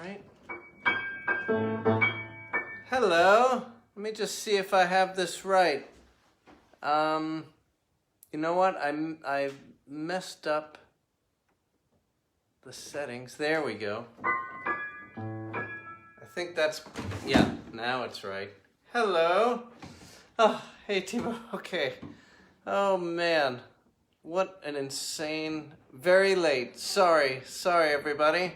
right. Hello. Let me just see if I have this right. You know what? I messed up the settings. There we go. I think that's, yeah, now it's right. Hello. Oh, hey Thibault. Okay. Oh man. What an insane, very late. Sorry everybody.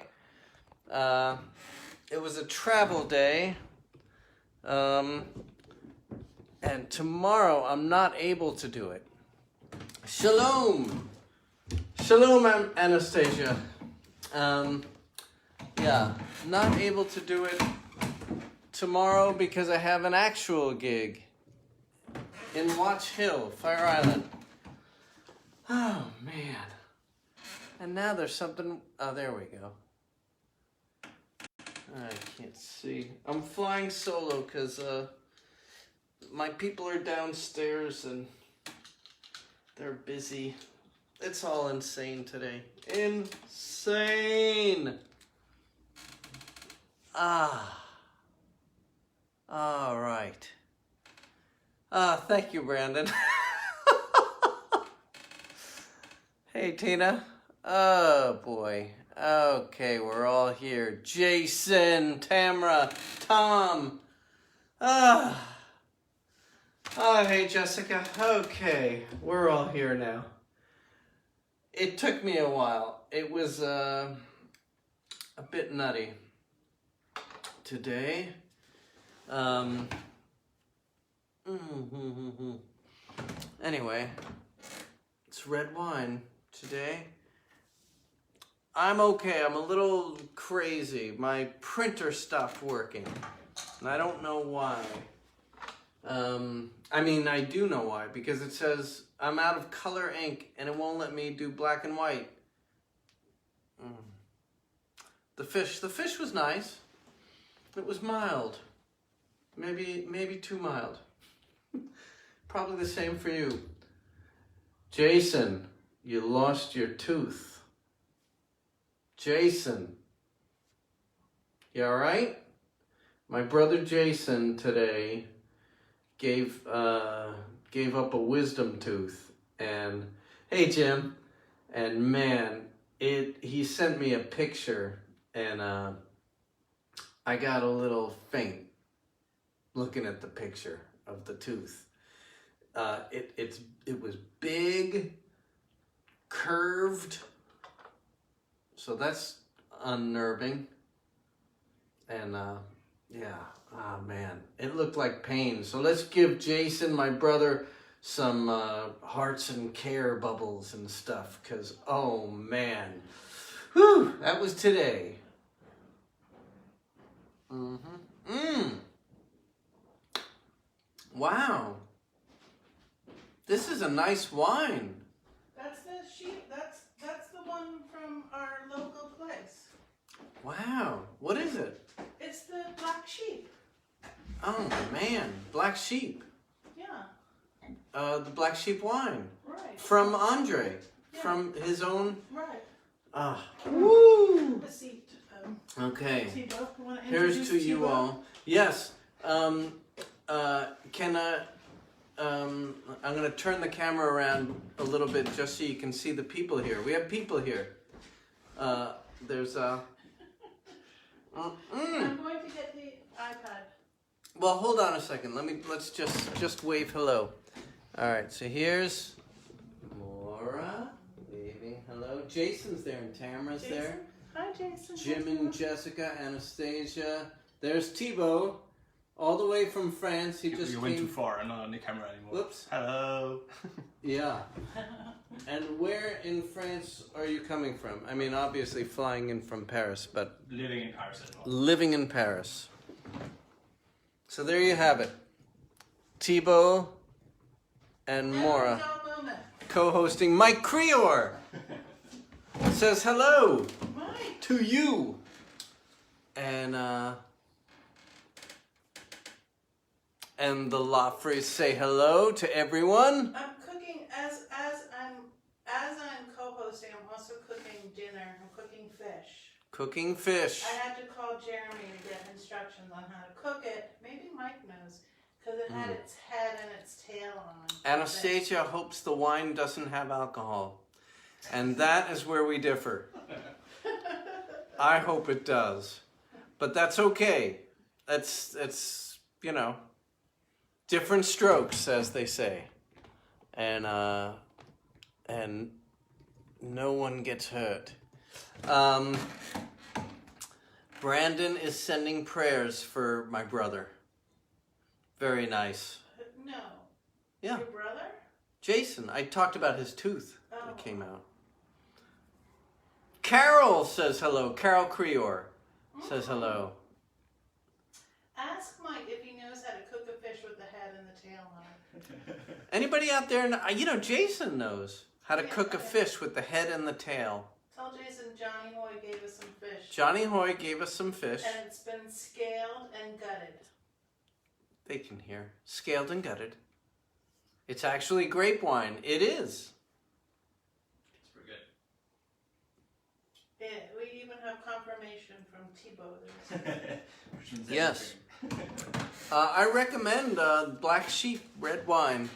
It was a travel day. And tomorrow I'm not able to do it. Shalom. Shalom, Anastasia. Yeah, not able to do it tomorrow because I have an actual gig in Watch Hill, Fire Island. Oh, man. And now there's something... Oh, there we go. I can't see. I'm flying solo because my people are downstairs and they're busy. It's all insane today. Insane! All right. Thank you, Brandon. Hey, Tina. Oh, boy. Okay, we're all here. Jason, Tamara, Tom. Oh, hey, Jessica. Okay, we're all here now. It took me a while. It was a bit nutty today. Anyway, it's red wine today. I'm okay. I'm a little crazy. My printer stopped working, and I don't know why. I mean, I do know why, because it says I'm out of color ink, and it won't let me do black and white. The fish was nice. It was mild. Maybe too mild. Probably the same for you. Jason, you lost your tooth. Jason, you all right? My brother Jason today gave up a wisdom tooth, and hey Jim, and man, he sent me a picture, and I got a little faint looking at the picture of the tooth. It was big, curved, so that's unnerving, and yeah, man, it looked like pain. So let's give Jason, my brother, some hearts and care bubbles and stuff, because oh man, whew, that was today. Wow, this is a nice wine. That's the sheep. That's the one from our local place. Wow, what is it? It's the black sheep. Oh man, black sheep. Yeah. The black sheep wine. Right. From Andre, Yeah. from his own. Right. Woo. The seat. Okay. Thibault, you want to Here's introduce to you Thibault? all. Yes. Can I'm gonna turn the camera around a little bit just so you can see the people here. We have people here. There's I'm going to get the iPad. Well, hold on a second. Let's just wave hello. All right. So here's Maura waving hello. Jason's there and Tamara's Jason? there. Hi, Jason. Jim and Jessica, Anastasia. There's Thibault, all the way from France. He just You went too far. I'm not on the camera anymore. Whoops. Hello. Yeah. And where in France are you coming from? I mean, obviously flying in from Paris, but Living in Paris as well. living in Paris. So there you have it. Thibault and Maura co-hosting. Mike Creor says hello Mike. to you. And the Loffreys say hello to everyone. I'm cooking as I'm co-hosting. I'm also cooking dinner. I'm cooking fish. Cooking fish. I had to call Jeremy to get instructions on how to cook it. Maybe Mike knows, because it had its head and its tail on. Anastasia hopes the wine doesn't have alcohol. And that is where we differ. I hope it does. But that's okay. It's you know, different strokes, as they say. And no one gets hurt. Brandon is sending prayers for my brother. Very nice. No. Yeah. Your brother? Jason, I talked about his tooth Oh. that came out. Carol says hello. Carol Creor says hello. Ask Mike if he knows how to cook a fish with the head and the tail on it. Anybody out there, you know, Jason knows how to Yeah, cook a okay. fish with the head and the tail. Tell Jason Johnny Hoy gave us some fish. Johnny Hoy gave us some fish. And it's been scaled and gutted. They can hear. Scaled and gutted. It's actually grape wine. It is. It's pretty good. Yeah, we even have confirmation from Thibault. Yes. I recommend Black Sheep red wine.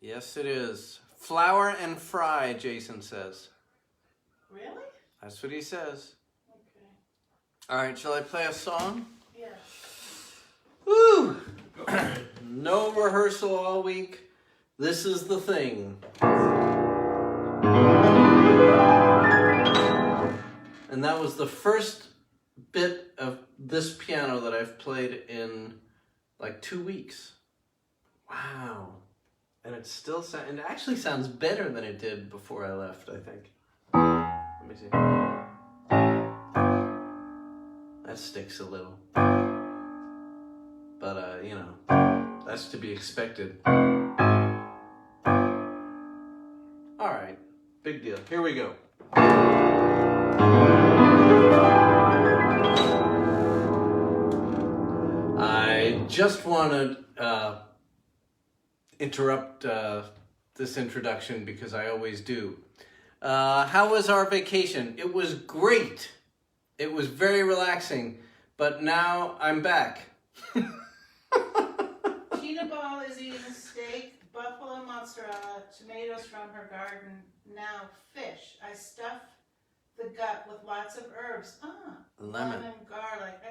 Yes, it is. Flour and fry, Jason says. Really? That's what he says. Okay. All right, shall I play a song? Yeah. Woo! No rehearsal all week. This is the thing. And that was the first bit of this piano that I've played in like 2 weeks. Wow. And it still it actually sounds better than it did before I left, I think. Let me see. That sticks a little. But, you know, that's to be expected. All right, big deal. Here we go. I just want to interrupt this introduction because I always do. How was our vacation? It was great. It was very relaxing, but now I'm back. Tina Ball is eating steak, buffalo mozzarella, tomatoes from her garden, now fish. I stuff the gut with lots of herbs. Lemon. Garlic. I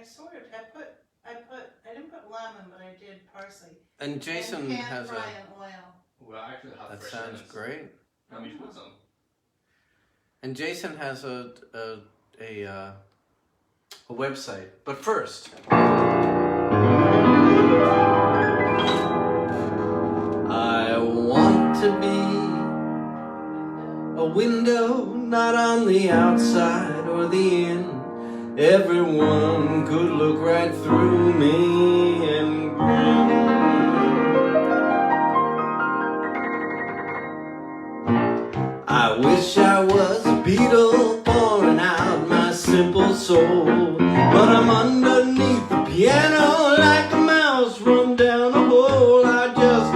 didn't put lemon, but I did parsley. And Jason and pan has fry a... in oil. Well, I actually have That fresh sounds lemons. great. Let me put some. And Jason has a website. But first, I want to be a window, not on the outside or the in. Everyone could look right through me and grin. I wish I was a beetle pouring out my simple soul, but I'm underneath the piano like a mouse run down a hole. I just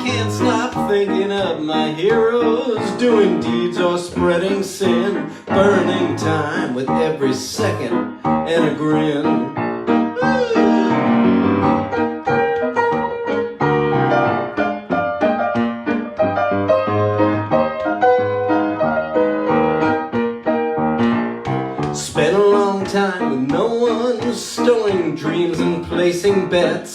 can't stop thinking of my heroes doing deeds or spreading sin, burning time with every second and a grin. Spent a long time with no one, stowing dreams and placing bets,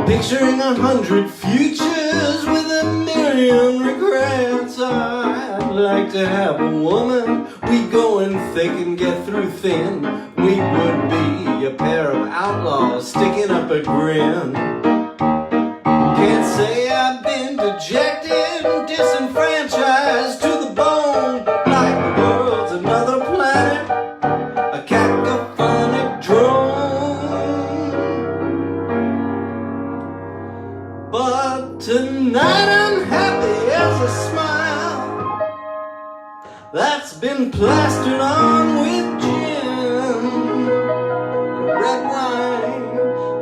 picturing 100 futures with a million regrets. I'd like to have a woman, we go in thick and get through thin. We would be a pair of outlaws sticking up a grin. Can't say I've been dejected, disenfranchised to the bone, like the world's another planet, a cacophonic drone. But tonight I'm happy as a smile that's been plastered on with gin and red wine,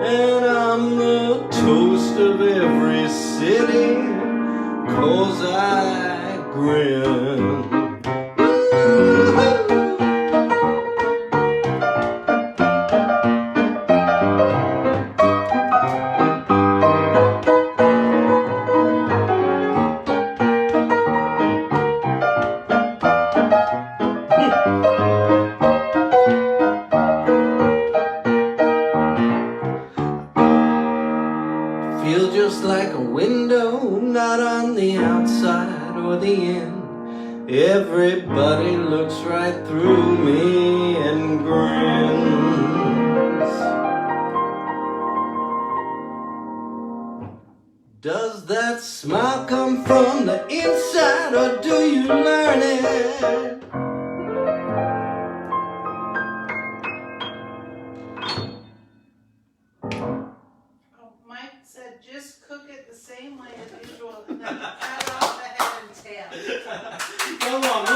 and I'm the toast of every city 'cause I grin. Ooh. the end. Everybody looks right through me and grins. Does that smile come from the inside, or do you learn it? Oh, Mike said just cook it the same way as usual and then cut off the head and tail. Come on,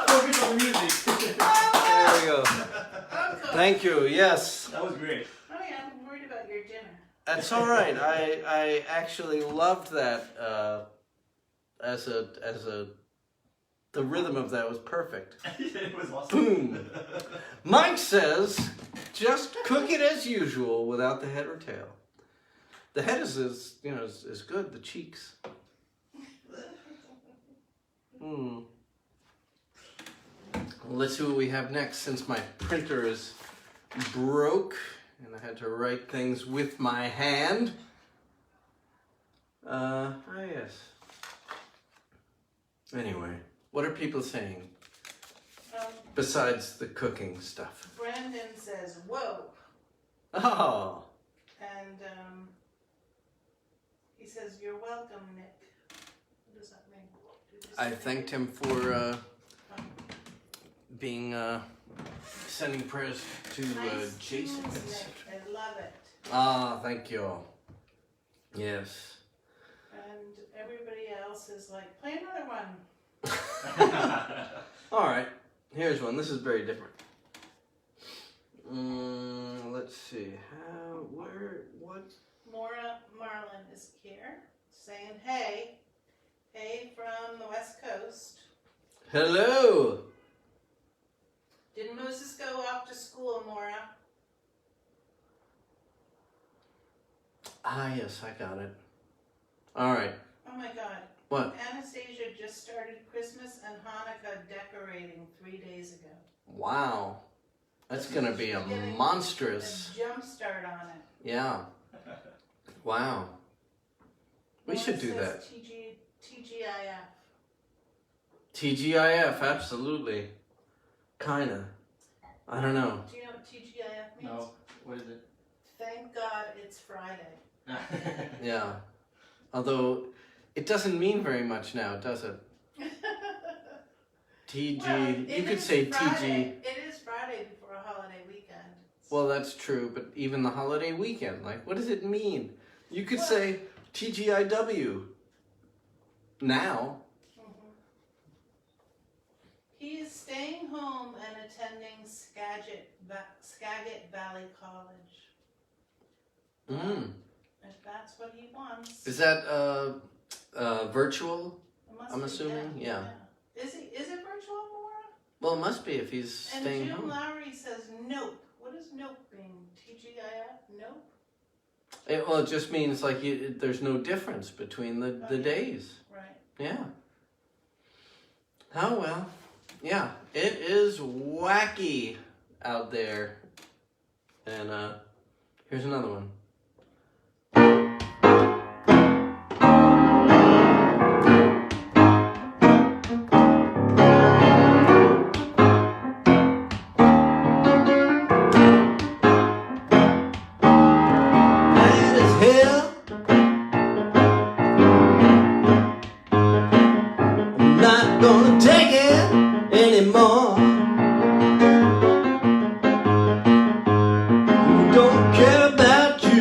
focus on the music. There we go. Okay. Thank you, yes. That was great. Oh yeah, I'm worried about your dinner. That's all right. I actually loved that the rhythm of that was perfect. It was awesome. Boom. Mike says, just cook it as usual without the head or tail. The head is is good. The cheeks. Let's see what we have next. Since my printer is broke and I had to write things with my hand. Yes. Anyway, what are people saying besides the cooking stuff? Brandon says, whoa. Oh. And he says, you're welcome, Nick. What does that mean? I thanked him for being sending prayers to Nice Jason. tunes, Nick. I love it. Ah, thank you. Yes. And everybody else is like, play another one. All right. Here's one. This is very different. Let's see. What? Maura Marlin is here saying, hey. Hey from the West Coast. Hello. Did Moses go off to school, Maura? Ah, yes, I got it. All right. Oh my God. What? Anastasia just started Christmas and Hanukkah decorating 3 days ago. Wow. That's going to be a Getting monstrous. A jump start on it. Yeah. Wow. We should do Maura that. says TGIF. TGIF, absolutely. Kinda. I don't know. Do you know what TGIF means? No. What is it? Thank God it's Friday. Yeah. Although, it doesn't mean very much now, does it? TG. Well, You it could is say Friday. TG. It is Friday before a holiday weekend. Well, that's true, but even the holiday weekend, like, what does it mean? You could say TGIW. Now. He is staying home and attending Skagit Valley College. If that's what he wants. Is that virtual? It must I'm be, assuming? Yeah. Is it virtual, Maura? Well, it must be if he's And staying Jim home. Lowry says nope. What does nope mean? TGIF? Nope? Well, it just means like there's no difference between the days. Right. Yeah. Oh, well. Yeah, it is wacky out there. And here's another one. Mad as hell. I'm not gonna take it anymore. Don't care about you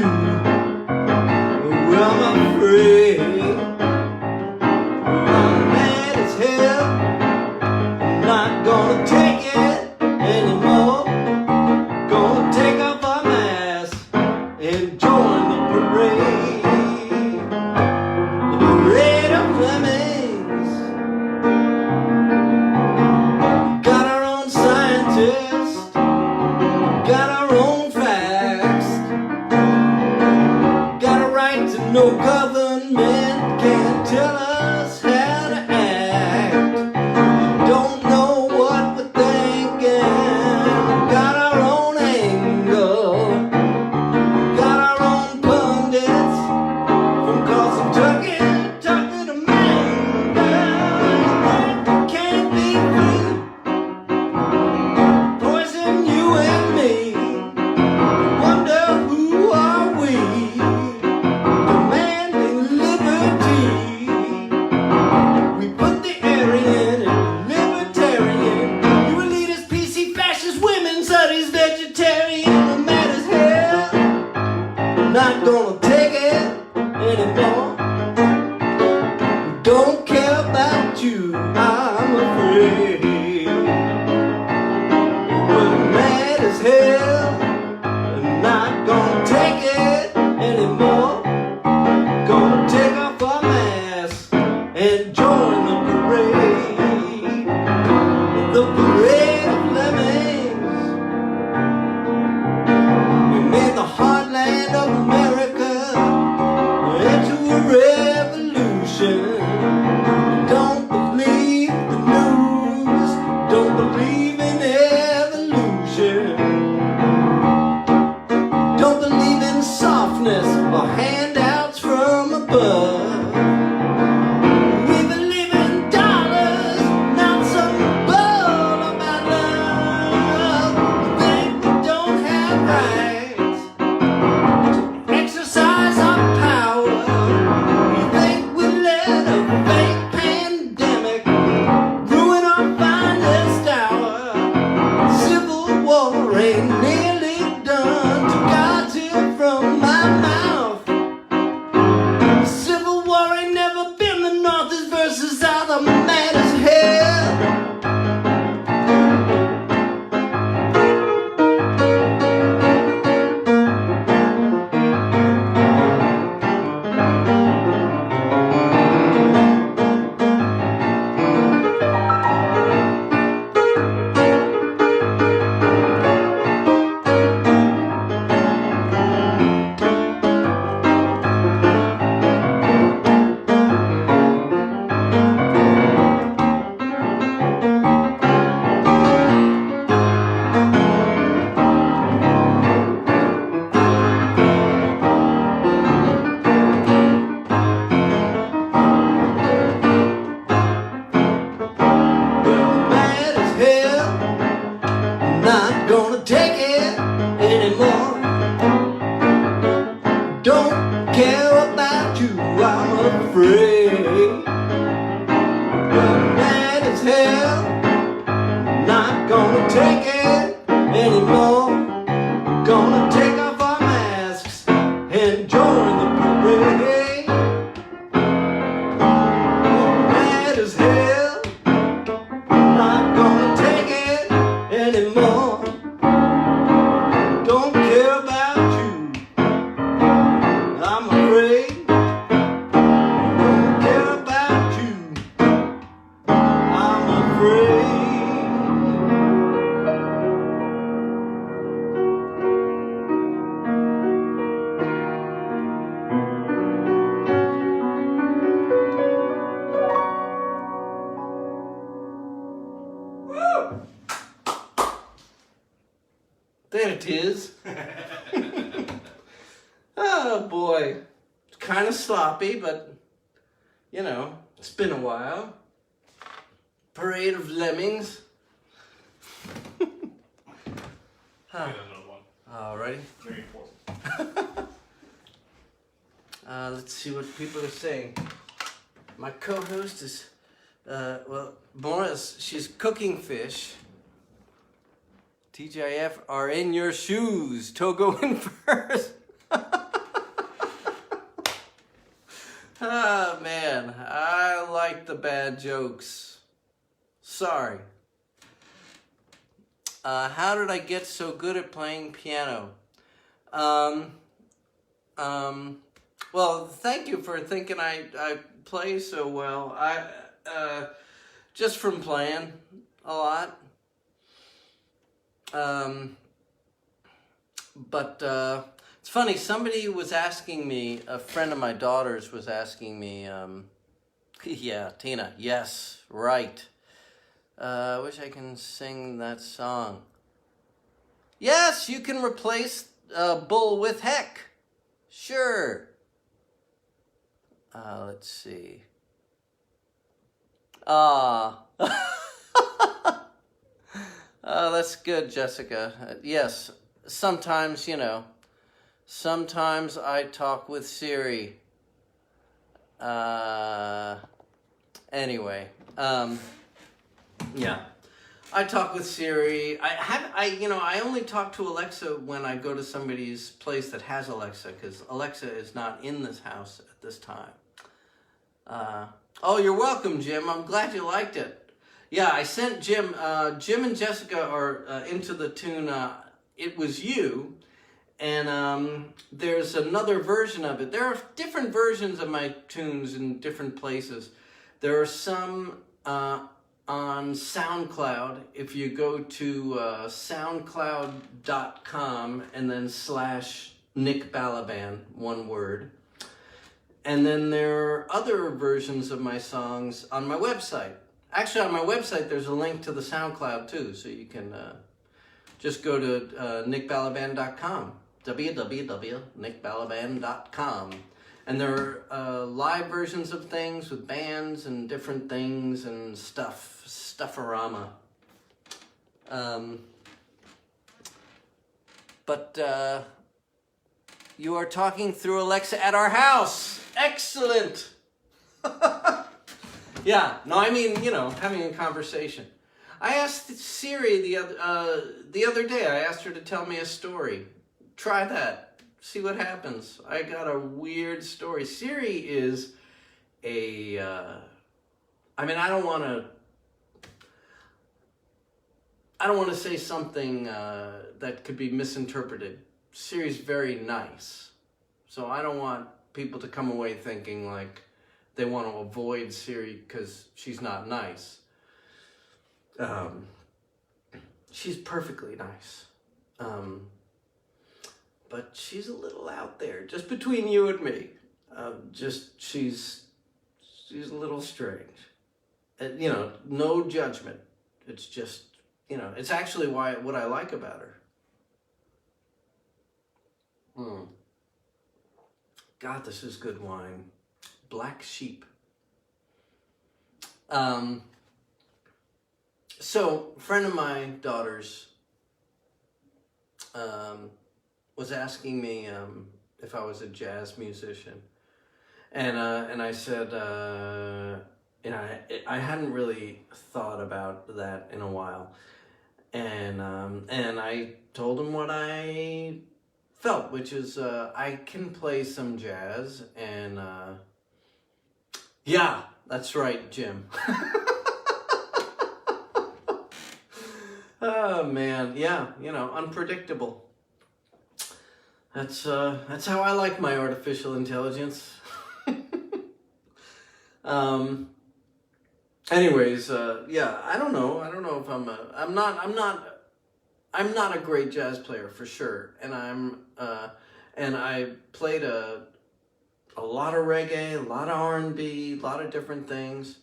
ain't nearly done to God's ear from my mouth. Civil War ain't never been the North. His verses are the mad as hell. There it is. Oh boy. It's kind of sloppy, but you know, it's been a while. Parade of Lemmings. Huh. All righty. Very important. Let's see what people are saying. My co-host is, well, Maura, she's cooking fish. TGIF are in your shoes. Togo in first. Ah, man. I like the bad jokes. Sorry. How did I get so good at playing piano? Well, thank you for thinking I play so well. Just from playing a lot. But it's funny, somebody was asking me, a friend of my daughter's was asking me, yeah, Tina, yes, right. I wish I can sing that song. Yes, you can replace bull with heck. Sure. Let's see. Oh, that's good, Jessica. Yes, sometimes, you know, sometimes I talk with Siri. Anyway, yeah, I talk with Siri. I only talk to Alexa when I go to somebody's place that has Alexa, because Alexa is not in this house at this time. Oh, you're welcome, Jim. I'm glad you liked it. Yeah, I sent Jim. Jim and Jessica are into the tune It Was You, and there's another version of it. There are different versions of my tunes in different places. There are some on SoundCloud. If you go to soundcloud.com and then /Nick Balaban, one word. And then there are other versions of my songs on my website. Actually, on my website, there's a link to the SoundCloud, too, so you can just go to nickbalaban.com, www.nickbalaban.com. And there are live versions of things with bands and different things and stuffarama. But you are talking through Alexa at our house. Excellent. Yeah, no, I mean, you know, having a conversation. I asked Siri the other day. I asked her to tell me a story. Try that. See what happens. I got a weird story. Siri is a. I mean, I don't want to say something that could be misinterpreted. Siri's very nice, so I don't want people to come away thinking like they want to avoid Siri because she's not nice. She's perfectly nice. But she's a little out there, just between you and me. She's a little strange. No judgment. It's just, it's actually what I like about her. God, this is good wine. Black Sheep. So, a friend of my daughter's was asking me if I was a jazz musician, and I said, I hadn't really thought about that in a while, and I told him what I felt, which is I can play some jazz, and yeah, that's right, Jim. Oh man, yeah, unpredictable. That's how I like my artificial intelligence. Anyways, yeah, I don't know if I'm not a great jazz player for sure, and I played a lot of reggae, a lot of R&B, a lot of different things.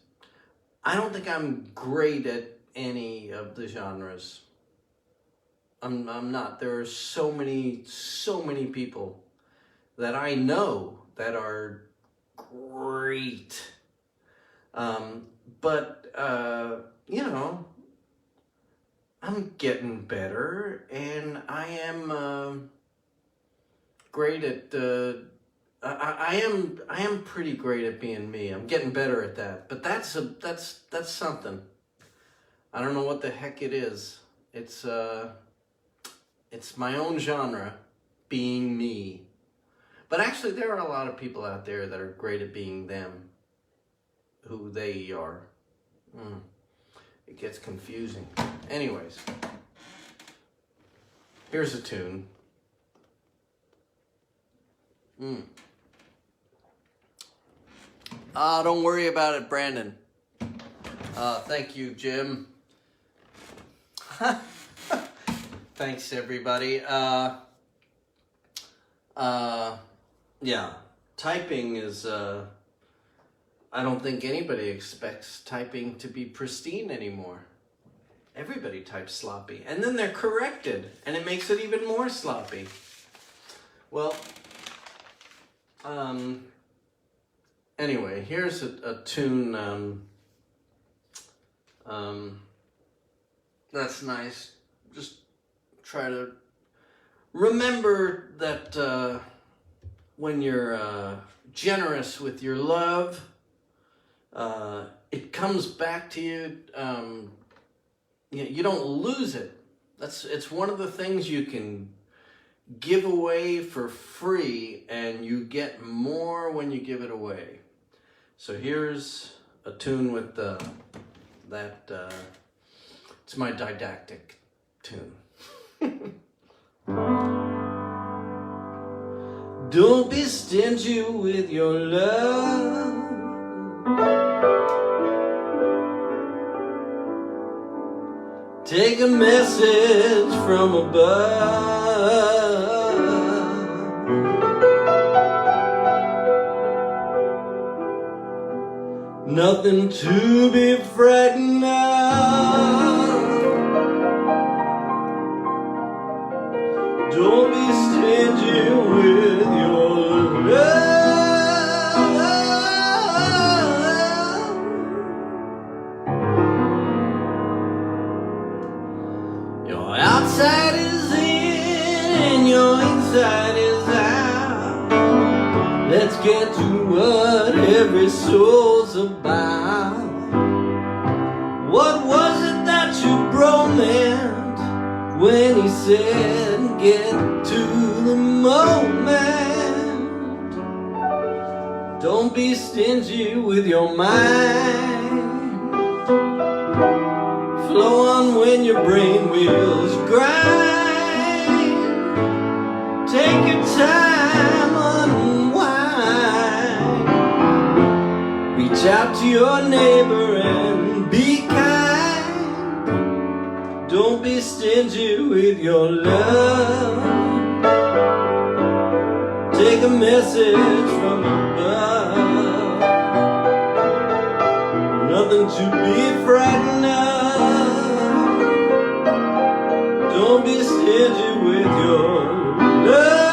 I don't think I'm great at any of the genres. I'm not. There are so many people that I know that are great. But I'm getting better, and I am great at. I am pretty great at being me. I'm getting better at that. But that's something. I don't know what the heck it is. It's my own genre, being me. But actually, there are a lot of people out there that are great at being them, who they are. It gets confusing. Anyways, here's a tune. Don't worry about it, Brandon. Thank you, Jim. Thanks, everybody. Yeah, typing is, I don't think anybody expects typing to be pristine anymore. Everybody types sloppy, and then they're corrected, and it makes it even more sloppy. Well, anyway, here's a tune, that's nice. Just try to remember that when you're generous with your love, it comes back to you. You don't lose it. It's one of the things you can give away for free, and you get more when you give it away. So here's a tune with that. It's my didactic tune. Don't be stingy with your love. Take a message from above. Nothing to be frightened of. Don't be stingy with your love. Your outside is in and your inside is out. Let's get to what every soul's about. What was it that you meant when he said get to the moment. Don't be stingy with your mind. Flow on when your brain wheels grind. Take your time, unwind. Reach out to your neighbor and be kind. Don't be stingy with your love. Take a message from above. Nothing to be frightened of. Don't be stingy with your love.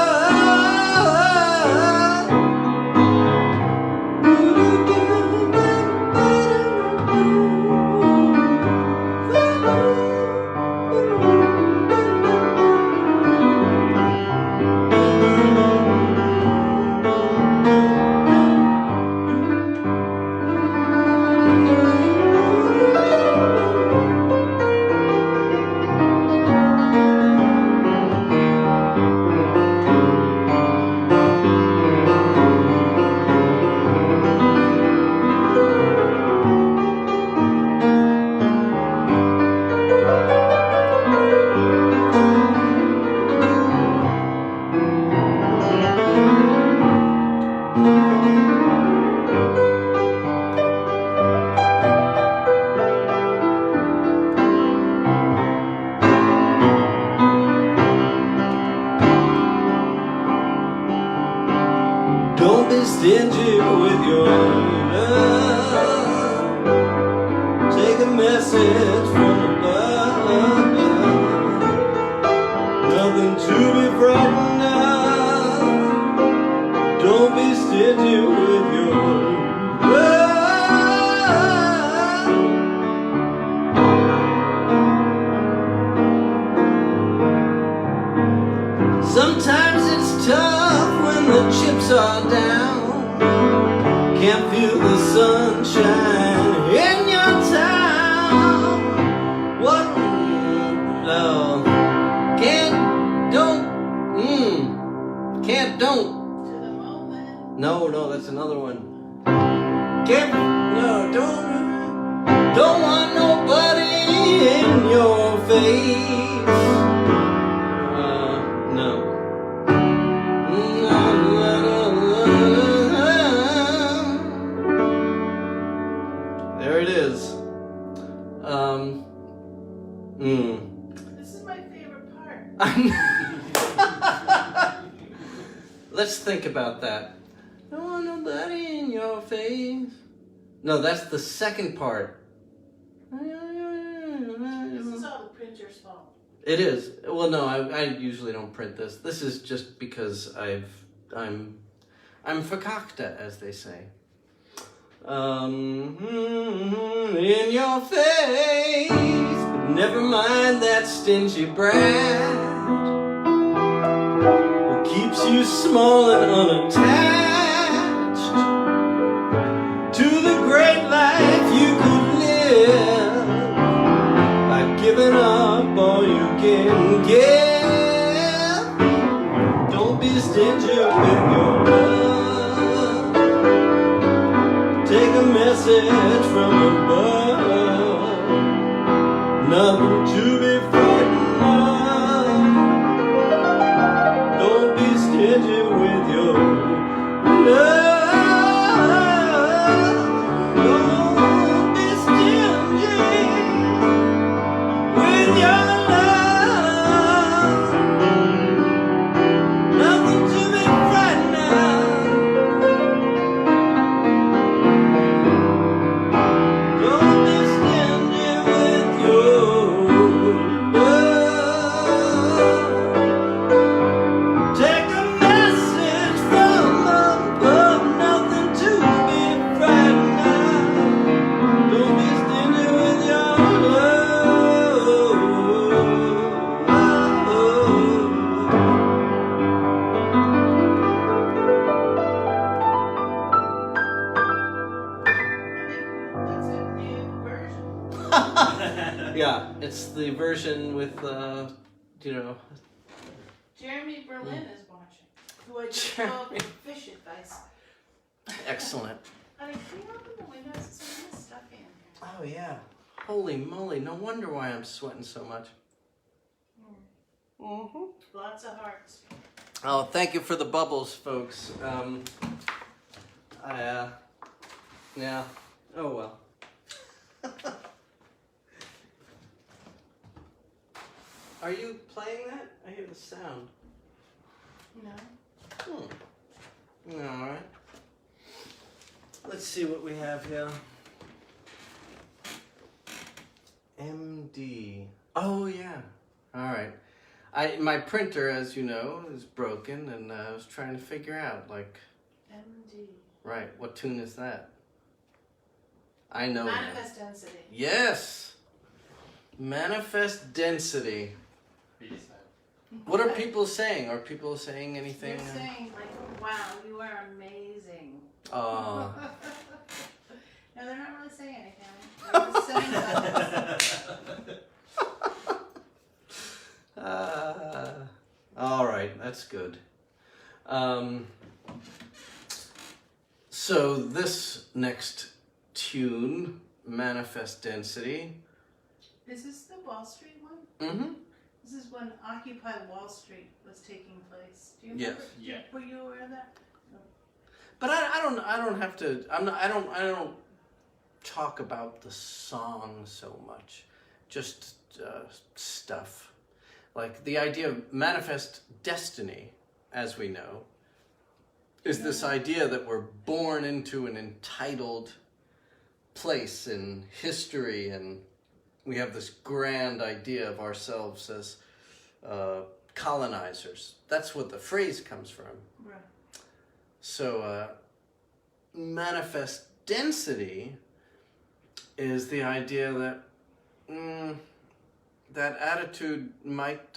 Don't be stingy with your love. Take a message from above. Nothing to be frightened of. Don't be stingy with your love. Sometimes it's tough when the chips are down. Can't feel the sunshine in your town. What? No. Can't, don't. Can't, don't. To the moment. No, that's another one. Can't, no, don't want nobody in your face. No. There it is. This is my favorite part. Let's think about that. Don't want nobody in your face. No, that's the second part. This is all the printer's fault. It is. Well, no, I usually don't print this. This is just because I'm verkackte, as they say. In your face, but never mind that stingy brat who keeps you small and unattached to the great life you could live by giving up all you can give. Don't be stingy with your love. Take a message from above. Nothing to be frightened of. Don't be stingy with your love. Don't be stingy with your love. Nothing to be frightened of. Don't be stingy with your it's the version with, you know. Jeremy Berlin is watching, who I just called for fish advice. Excellent. Honey, can you open the windows? There's so much stuff in here. Oh, yeah. Holy moly, no wonder why I'm sweating so much. Mm-hmm. Lots of hearts. Oh, thank you for the bubbles, folks. Yeah. Oh, well. Are you playing that? I hear the sound. No. All right. Let's see what we have here. MD. Oh, yeah. All right. My printer, as you know, is broken, and I was trying to figure out, like... MD. Right, what tune is that? I know Manifest density. Yes! Manifest density. What are people saying? Are people saying anything? They're saying, like, wow, you are amazing. Oh. No, they're not really saying anything. They're just saying that. All right, that's good. So this next tune, Manifest Density. Is this the Wall Street one? Mm-hmm. This is when Occupy Wall Street was taking place. Do you Yes. remember? Yeah. Were you aware of that? But I don't have to. I don't talk about the song so much. Just stuff. Like the idea of manifest destiny, as we know, is this idea that we're born into an entitled place in history, and we have this grand idea of ourselves as colonizers. That's what the phrase comes from. Right. So, manifest density is the idea that that attitude might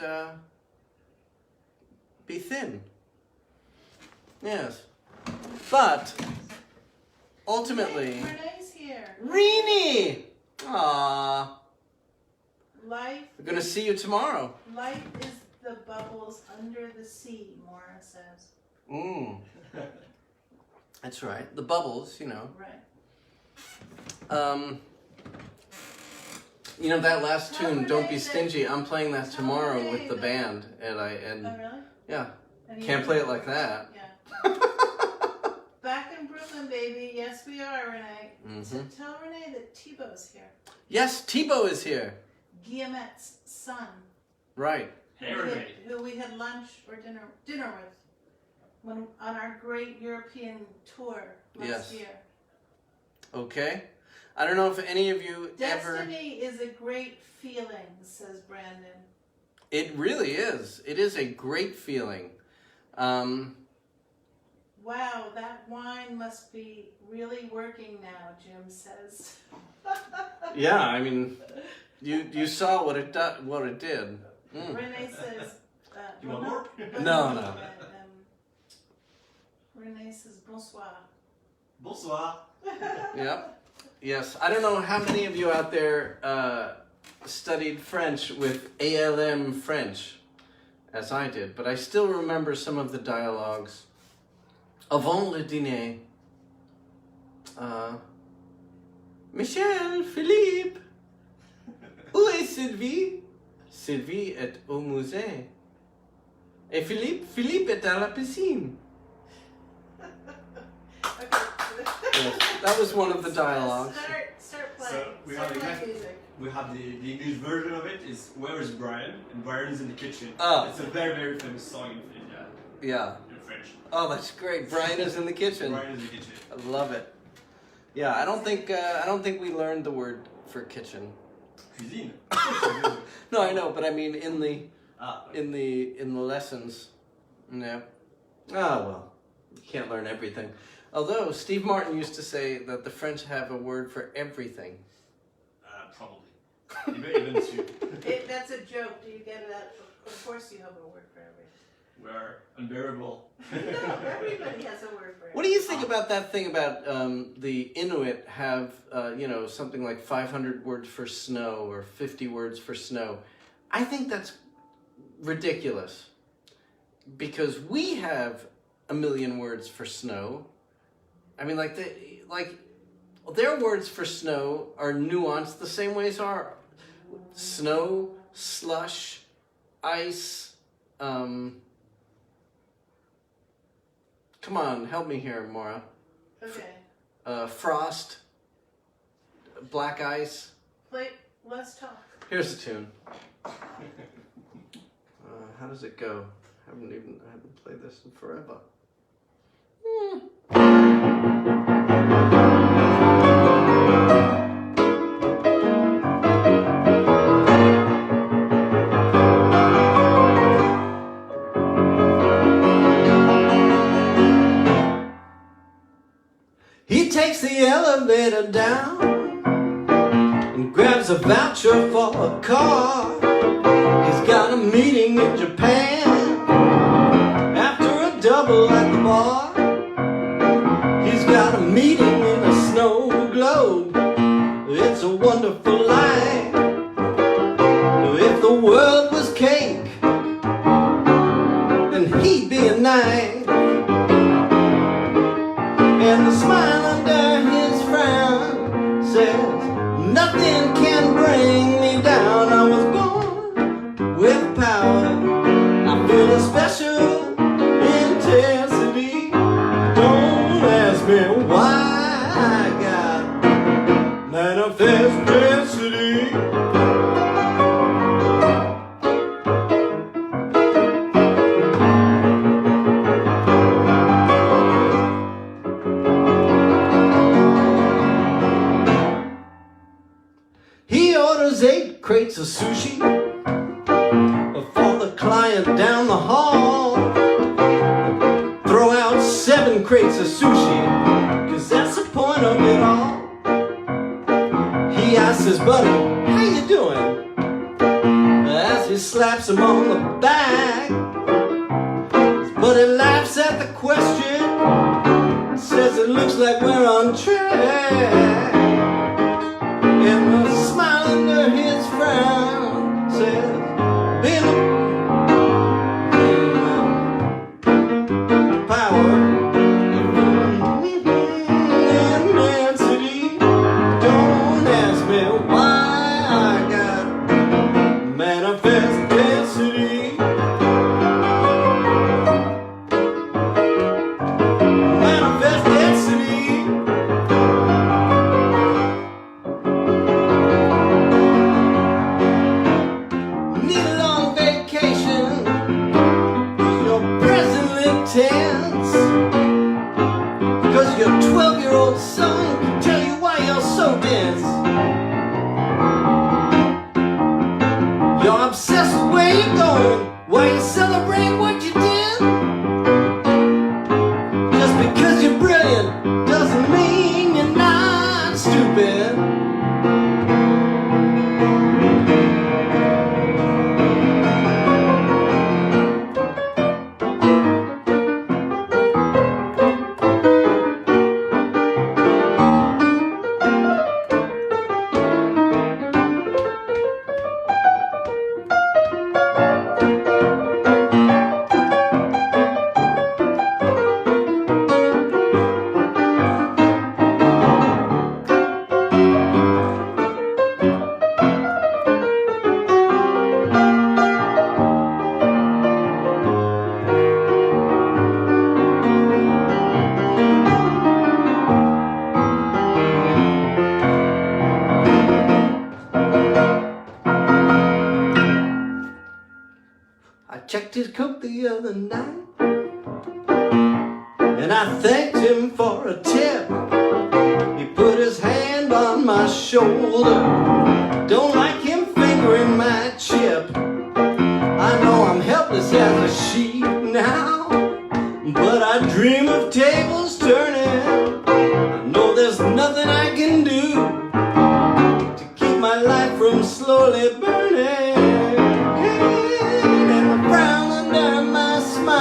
be thin. Yes. But, ultimately... Hey, Renee's here. Rini! Aww. Life. We're gonna see you tomorrow. Life is the bubbles under the sea, Maura says. That's right. The bubbles, you know. Right. You know that last Tell tune, Don't Be Renee Stingy, I'm playing that tell tomorrow Renee with the that- band. Oh, really? Yeah. And Can't play it like that. Yeah. Back in Brooklyn, baby. Yes, we are, Renee. So Mhm. tell Renee that Thibault's here. Yes, Thibault is here. Guillemot's son. Right. Hey, Renee. Who we had lunch or dinner with when on our great European tour last Yes. year. Okay. I don't know if any of you ever... Destiny is a great feeling, says Brandon. It really is. It is a great feeling. Wow, that wine must be really working now, Jim says. Yeah, I mean, you saw what it did. Renee says... You want more? No. Renee says bonsoir. Bonsoir. Yep. Yes. I don't know how many of you out there studied French with ALM French, as I did, but I still remember some of the dialogues. Avant le dîner. Michel, Philippe, où est Sylvie? Sylvie est au musée. Et Philippe est à la piscine. Yes, that was one of the dialogues. Start playing. So we Start have playing exact- music. We have the English version of it is Where is Brian? And Brian is in the kitchen. Oh. It's a very, very famous song in Yeah. French. Oh, that's great. Brian is in the kitchen. Brian is in the kitchen. I love it. Yeah, I don't think we learned the word for kitchen. Cuisine. No, I know, but I mean in the okay. in the lessons. Yeah. Ah, well, you can't learn everything. Although Steve Martin used to say that the French have a word for everything. Probably. Even two. That's a joke. Do you get it? Of course you have a word for everything. We're unbearable. No, everybody has a word for it. What do you think about that thing about the Inuit have, something like 500 words for snow or 50 words for snow? I think that's ridiculous because we have 1 million words for snow. I mean, their words for snow are nuanced the same way as our snow, slush, ice. Come on, help me here, Maura. Okay. Frost, black ice. Wait, let's talk. Here's the tune. How does it go? I haven't played this in forever. He takes the elevator down and grabs a voucher for a car. He's got a meeting in Japan after a double at the bar. He's got a meeting in a snow globe. It's a wonderful life. If the world was cake, then he'd be a knight. And the smile under his frown says, nothing can bring me down. I was born with power. I feel a special intensity. Don't ask me why I got manifest density. He orders 8 crates of sushi for the client down the hall. Throw out 7 crates of sushi, 'cause that's the point of it all. He asks his buddy, how you doing? As he slaps him on the back. His buddy laughs at the question, says it looks like we're on track. And the smile under his frown says, power, immensity. Don't ask me why I got manifest density. Manifest density. Need a long vacation, 'cause you're presently tense. Because your 12-year-old son can tell you why you're so dense. You're obsessed with where you're going, why you celebrate what you did. Just because you're brilliant doesn't mean you're not stupid. I checked his coat the other night, and I thanked him for a tip. He put his hand on my shoulder. Don't like him fingering my chip. I know I'm helpless as a sheep now, but I dream of tables turning. I know there's nothing I can do to keep my life from slowly burning. And the frown under my smile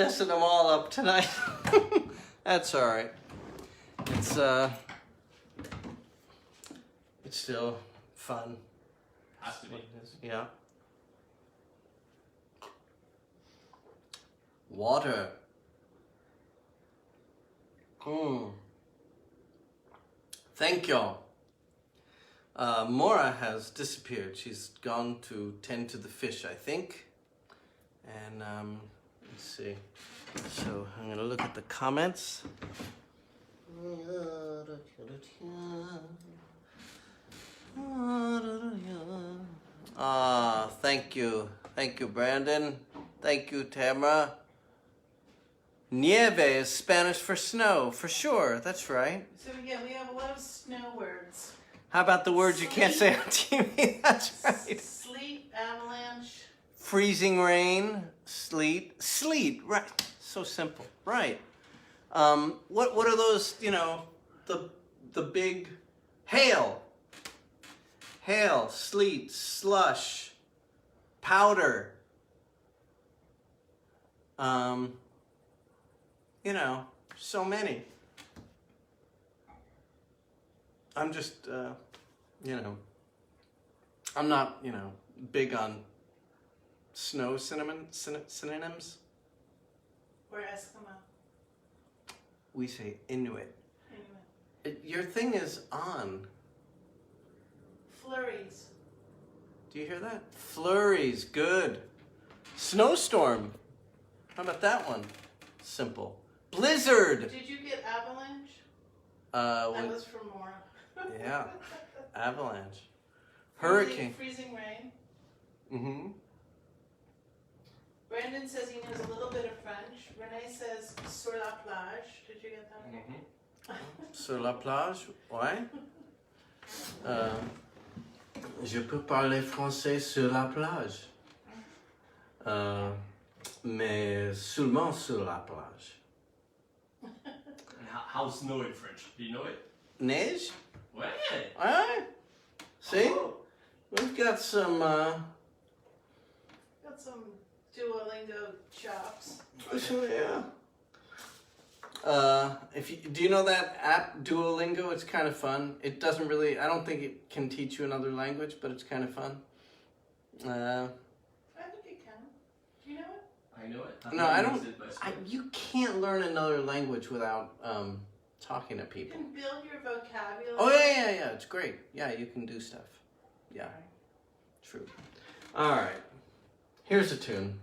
messing them all up tonight. That's all right. It's still fun. Has to be. Yeah. Water. Thank y'all. Maura has disappeared. She's gone to tend to the fish, I think. And let's see. So I'm gonna look at the comments. Thank you. Thank you, Brandon. Thank you, Tamara. Nieve is Spanish for snow, for sure. That's right. So again, we have a lot of snow words. How about the words you can't say on TV? That's right. Sleet, avalanche. Freezing rain, sleet, right. So simple, right. What are those, you know, the big hail, sleet, slush, powder, you know, so many. I'm just, you know, I'm not, you know, big on snow synonyms. Or Eskimo. We say Inuit. Anyway. Your thing is on. Flurries. Do you hear that? Flurries, good. Snowstorm. How about that one? Simple. Blizzard. Did you get avalanche? That was from Maura. Yeah. Avalanche. Hurricane. Freezing rain. Mm-hmm. Brandon says he knows a little bit of French. Renee says sur la plage. Did you get that? Sur la plage, ouais. Je peux parler français sur la plage. Mais seulement sur la plage. And how snow in French? Do you know it? Neige? Ouais. Alright. See? Oh. We've got some, Got some Duolingo chops. yeah. Do you know that app Duolingo? It's kind of fun. It doesn't really, I don't think it can teach you another language, but it's kind of fun. I think it can. Do you know it? I know it. No, I I've don't. used it, but I still- You can't learn another language without talking to You people. can build your vocabulary. Oh yeah. It's great. Yeah, you can do stuff. Yeah, true. All right. Here's a tune.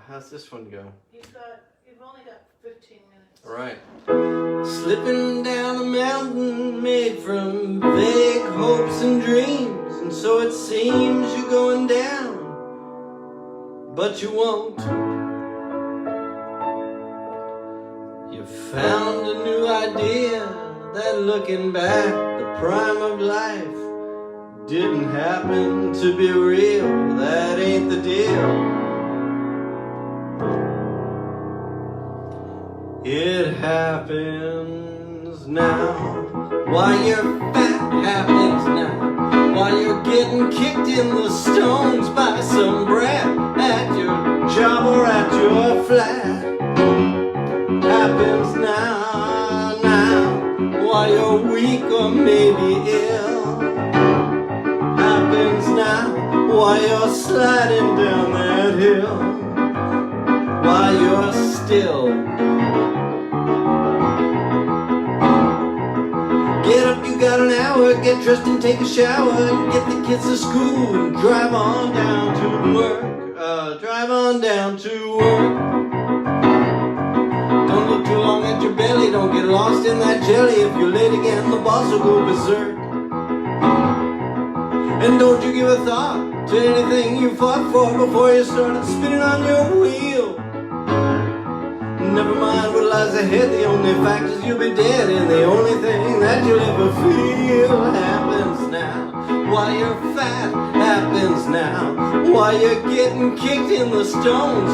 How's this one go? You've only got 15 minutes. All right. Slipping down a mountain made from vague hopes and dreams, and so it seems you're going down, but you won't. You found a new idea that, looking back, the prime of life didn't happen to be real. That ain't the deal. It happens now. Why you're fat happens now. While you're getting kicked in the stones by some brat at your job or at your flat. Happens now. While you're weak or maybe ill. Happens now. While you're sliding down that hill. While you're still. Get up, you got an hour, get dressed and take a shower, get the kids to school, and drive on down to work, drive on down to work. Don't look too long at your belly, don't get lost in that jelly. If you're late again, the boss will go berserk. And don't you give a thought to anything you fought for before you started spinning on your wheel. Never mind what lies ahead, the only fact is you'll be dead, and the only thing that you'll ever feel happens now. While you're fat happens now. While you're getting kicked in the stones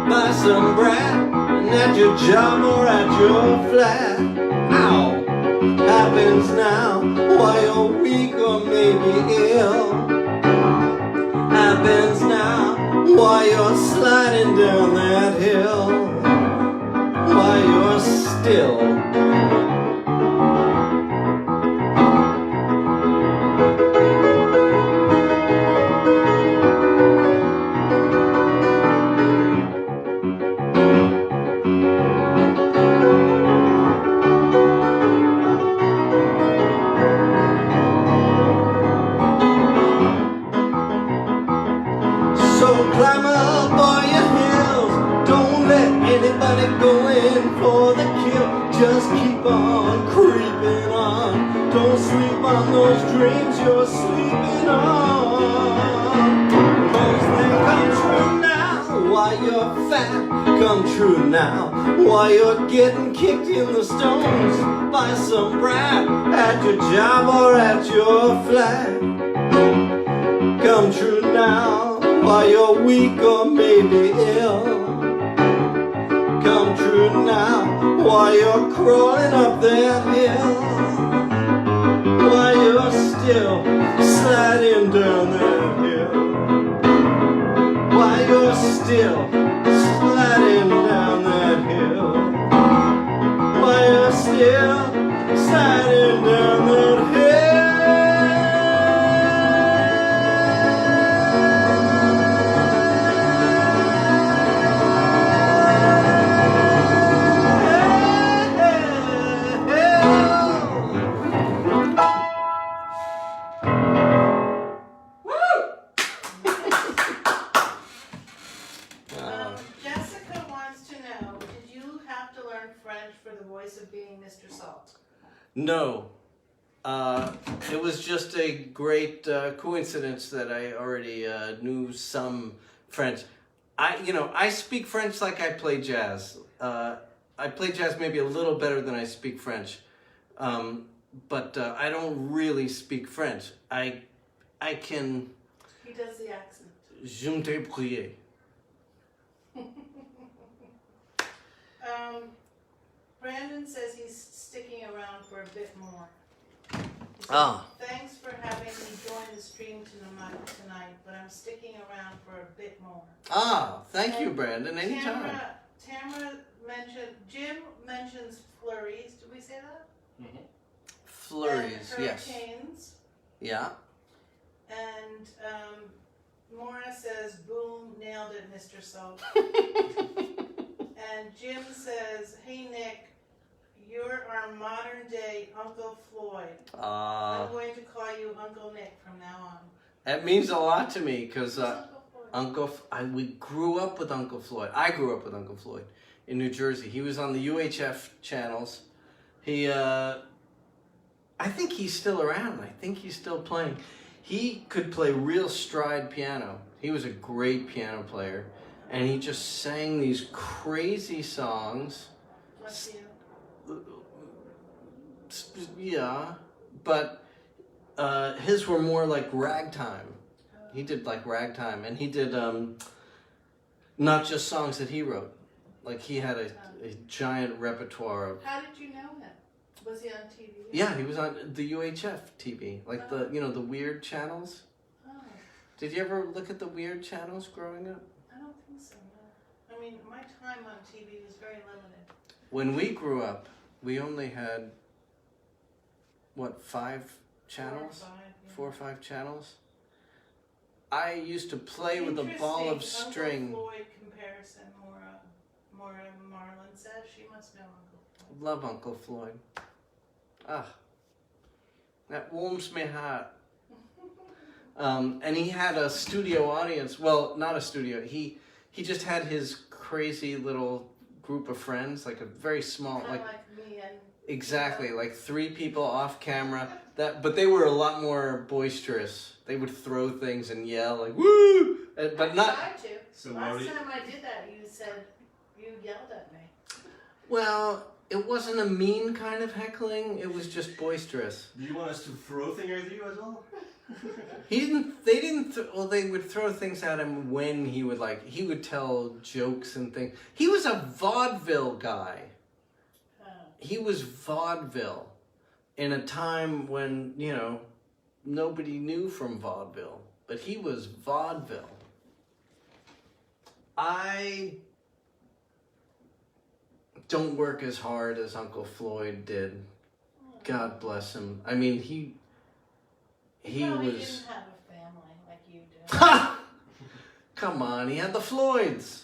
by some brat, and at your job or at your flat. Ow! Happens now. While you're weak or maybe ill. happens now while you're sliding down that hill, while you're still. So climb up all your hills, don't let anybody go in for the kill. Just keep on creeping on, don't sleep on those dreams you're sleeping on. Cause they come true now while you're fat, come true now while you're getting kicked in the stones by some brat at your job or at your flat. Come true now while you're weak or maybe ill. Come true now while you're crawling up that hill, while you're still sliding down that hill, while you're still sliding down that hill, while you're still sliding down that hill. Jessica wants to know, did you have to learn French for the voice of being Mr. Salt? No. It was just a great coincidence that I already knew some French. I speak French like I play jazz. I play jazz maybe a little better than I speak French. But I don't really speak French. I can... He does the accent. Je me débrouille. Brandon says he's sticking around for a bit more. He said, Ah. Thanks for having me join the stream tonight, but I'm sticking around for a bit more. Ah, thank you, Brandon. Anytime. Tamara mentioned, Jim mentions flurries. Did we say that? Mm-hmm. Flurries, and yes. hurricanes. Yeah. And Maura says, boom, nailed it, Mr. Salt. And Jim says, hey, Nick, you're our modern day Uncle Floyd. I'm going to call you Uncle Nick from now on. That means a lot to me because Uncle Floyd? we grew up with Uncle Floyd. I grew up with Uncle Floyd in New Jersey. He was on the UHF channels. He, I think he's still around. I think he's still playing. He could play real stride piano. He was a great piano player. And he just sang these crazy songs. Bless you. Yeah, but his were more like ragtime. He did like ragtime, and he did not just songs that he wrote. Like he had a giant repertoire of. How did you know him? Was he on TV? Yeah, he was on the UHF TV, like the the weird channels. Oh, Did you ever look at the weird channels growing up? I don't think so, no. I mean, my time on TV was very limited. When we grew up, we only had, what, 5 channels? 4 or 5 channels? I used to play with a ball of string. Uncle Floyd comparison, Maura Marlin says. She must know Uncle Floyd. Love Uncle Floyd. Ah, that warms my heart. And he had a studio audience. Well, not a studio. He just had his crazy little group of friends, like a very small, Kind of like me and... exactly, like 3 people off camera. But they were a lot more boisterous. They would throw things and yell like "woo!" But not. I tried to. So Last time I did that, you said you yelled at me. Well, it wasn't a mean kind of heckling. It was just boisterous. Do you want us to throw things at you as well? Well, they would throw things at him when he would tell jokes and things. He was a vaudeville guy. He was vaudeville in a time when, nobody knew from vaudeville. but he was vaudeville. I don't work as hard as Uncle Floyd did. God bless him. I mean, he probably was... didn't have a family like you do. Ha! Come on, he had the Floyds.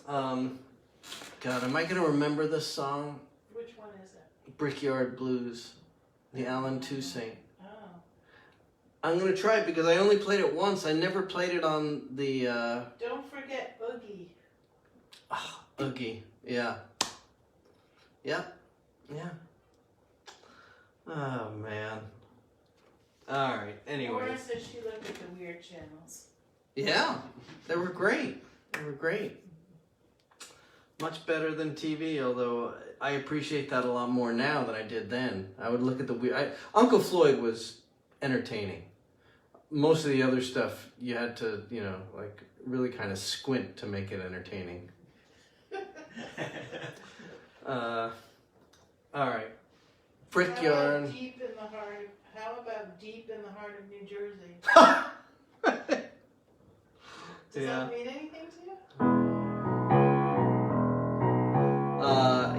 God, am I gonna remember this song? Which one is it? Brickyard Blues, the Alan Toussaint. Oh. I'm gonna try it because I only played it once. I never played it on the Don't forget Oogie. Oogie. Yeah. Yep. Yeah. Oh man. All right. Anyway. Maura said she looked at the weird channels. Yeah, they were great. They were great. Much better than TV, although I appreciate that a lot more now than I did then. I would look at the weird... Uncle Floyd was entertaining. Most of the other stuff, you had to, you know, like, really kind of squint to make it entertaining. All right. Brickyard. How about deep in the heart of New Jersey? Does that mean anything to you?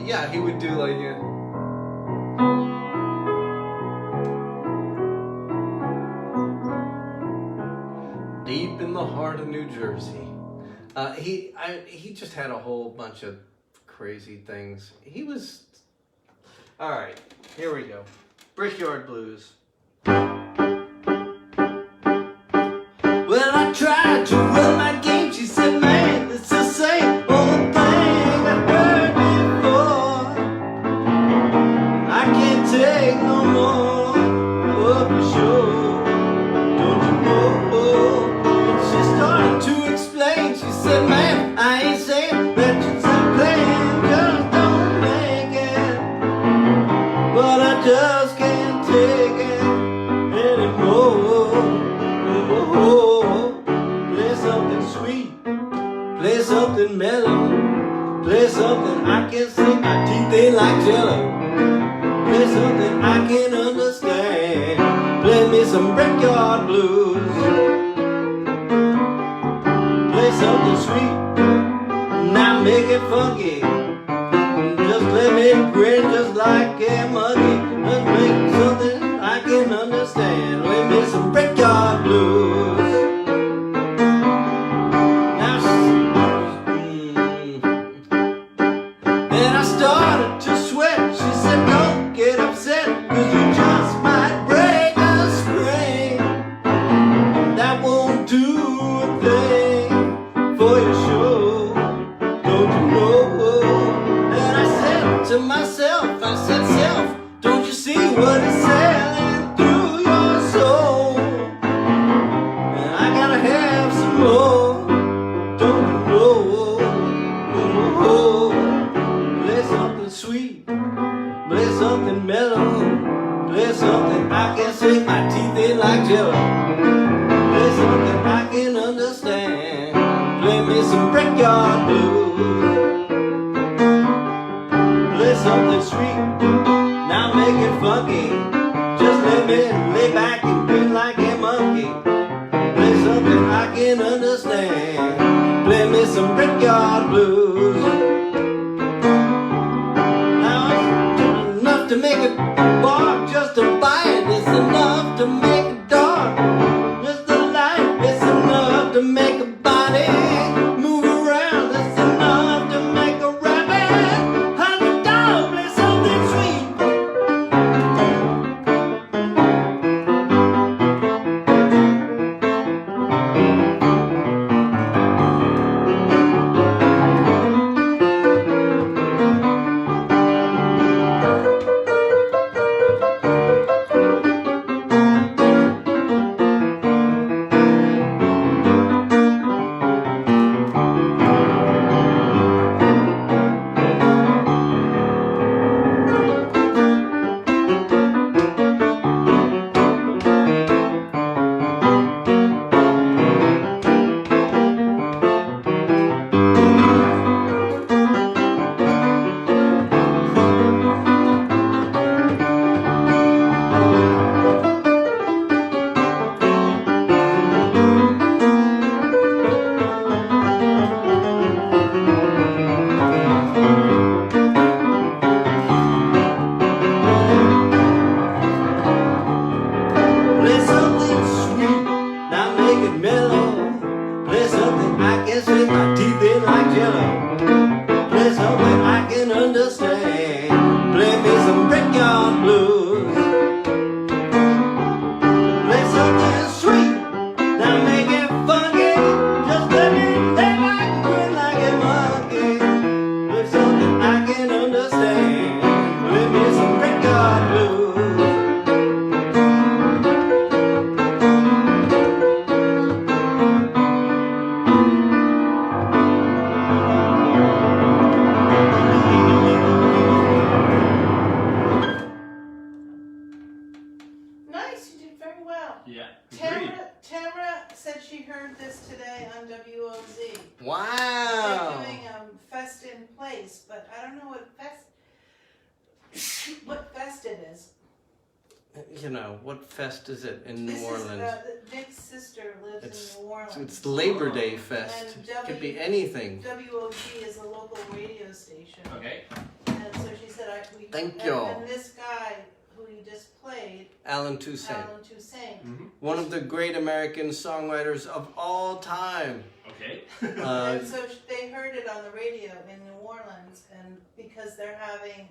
Yeah, he would do like deep in the heart of New Jersey. He just had a whole bunch of crazy things. He was... All right, here we go. Brickyard Blues. Well, I tried to run my game. She said, man, it's the same old thing I heard before. I can't take no more, oh, for sure. Don't you know? And she started to explain. She said, man, I ain't saying that you're playing, just don't make it. But I just can't take it anymore. Play something sweet, play something mellow, play something I can sing, my teeth ain't like jello. Play something I can understand, play me some Brickyard Blues. Play something sweet, now make it funky. Just let me grin just like a monkey. Just make something I can understand, play me some Brickyard Blues. Then I started to sweat. She said, don't get upset, cause you just might break a spring. That won't do a thing for your show, don't you know? And I said to myself, I said, self, don't you see what is selling through your soul? And I gotta have some more, don't you know? Play something sweet, play something mellow, play something I can sing, my teeth ain't like jello. Play something I can understand, play me some Brickyard Blues. Play something sweet, now make it funky. Just let me lay back and grin like a monkey. Play something I can understand, play me some Brickyard Blues. Now it's enough to make a bark, just to buy it. It's enough to make a dog, just a light. It's enough to make a body move around. It's enough to make a rabbit $100. Play something sweet. Wow. They're doing Fest in Place, but I don't know what fest it is. You know, what fest is it in New This Orleans? is Nick's sister lives in New Orleans. It's Labor Day Fest. And Could be anything. WOG is a local radio station. Okay. And so she said, Thank you. And this guy who he just played, Alan Toussaint. Alan Toussaint. Mm-hmm. One of the great American songwriters of all time. Okay. And so they heard it on the radio in New Orleans, and because they're having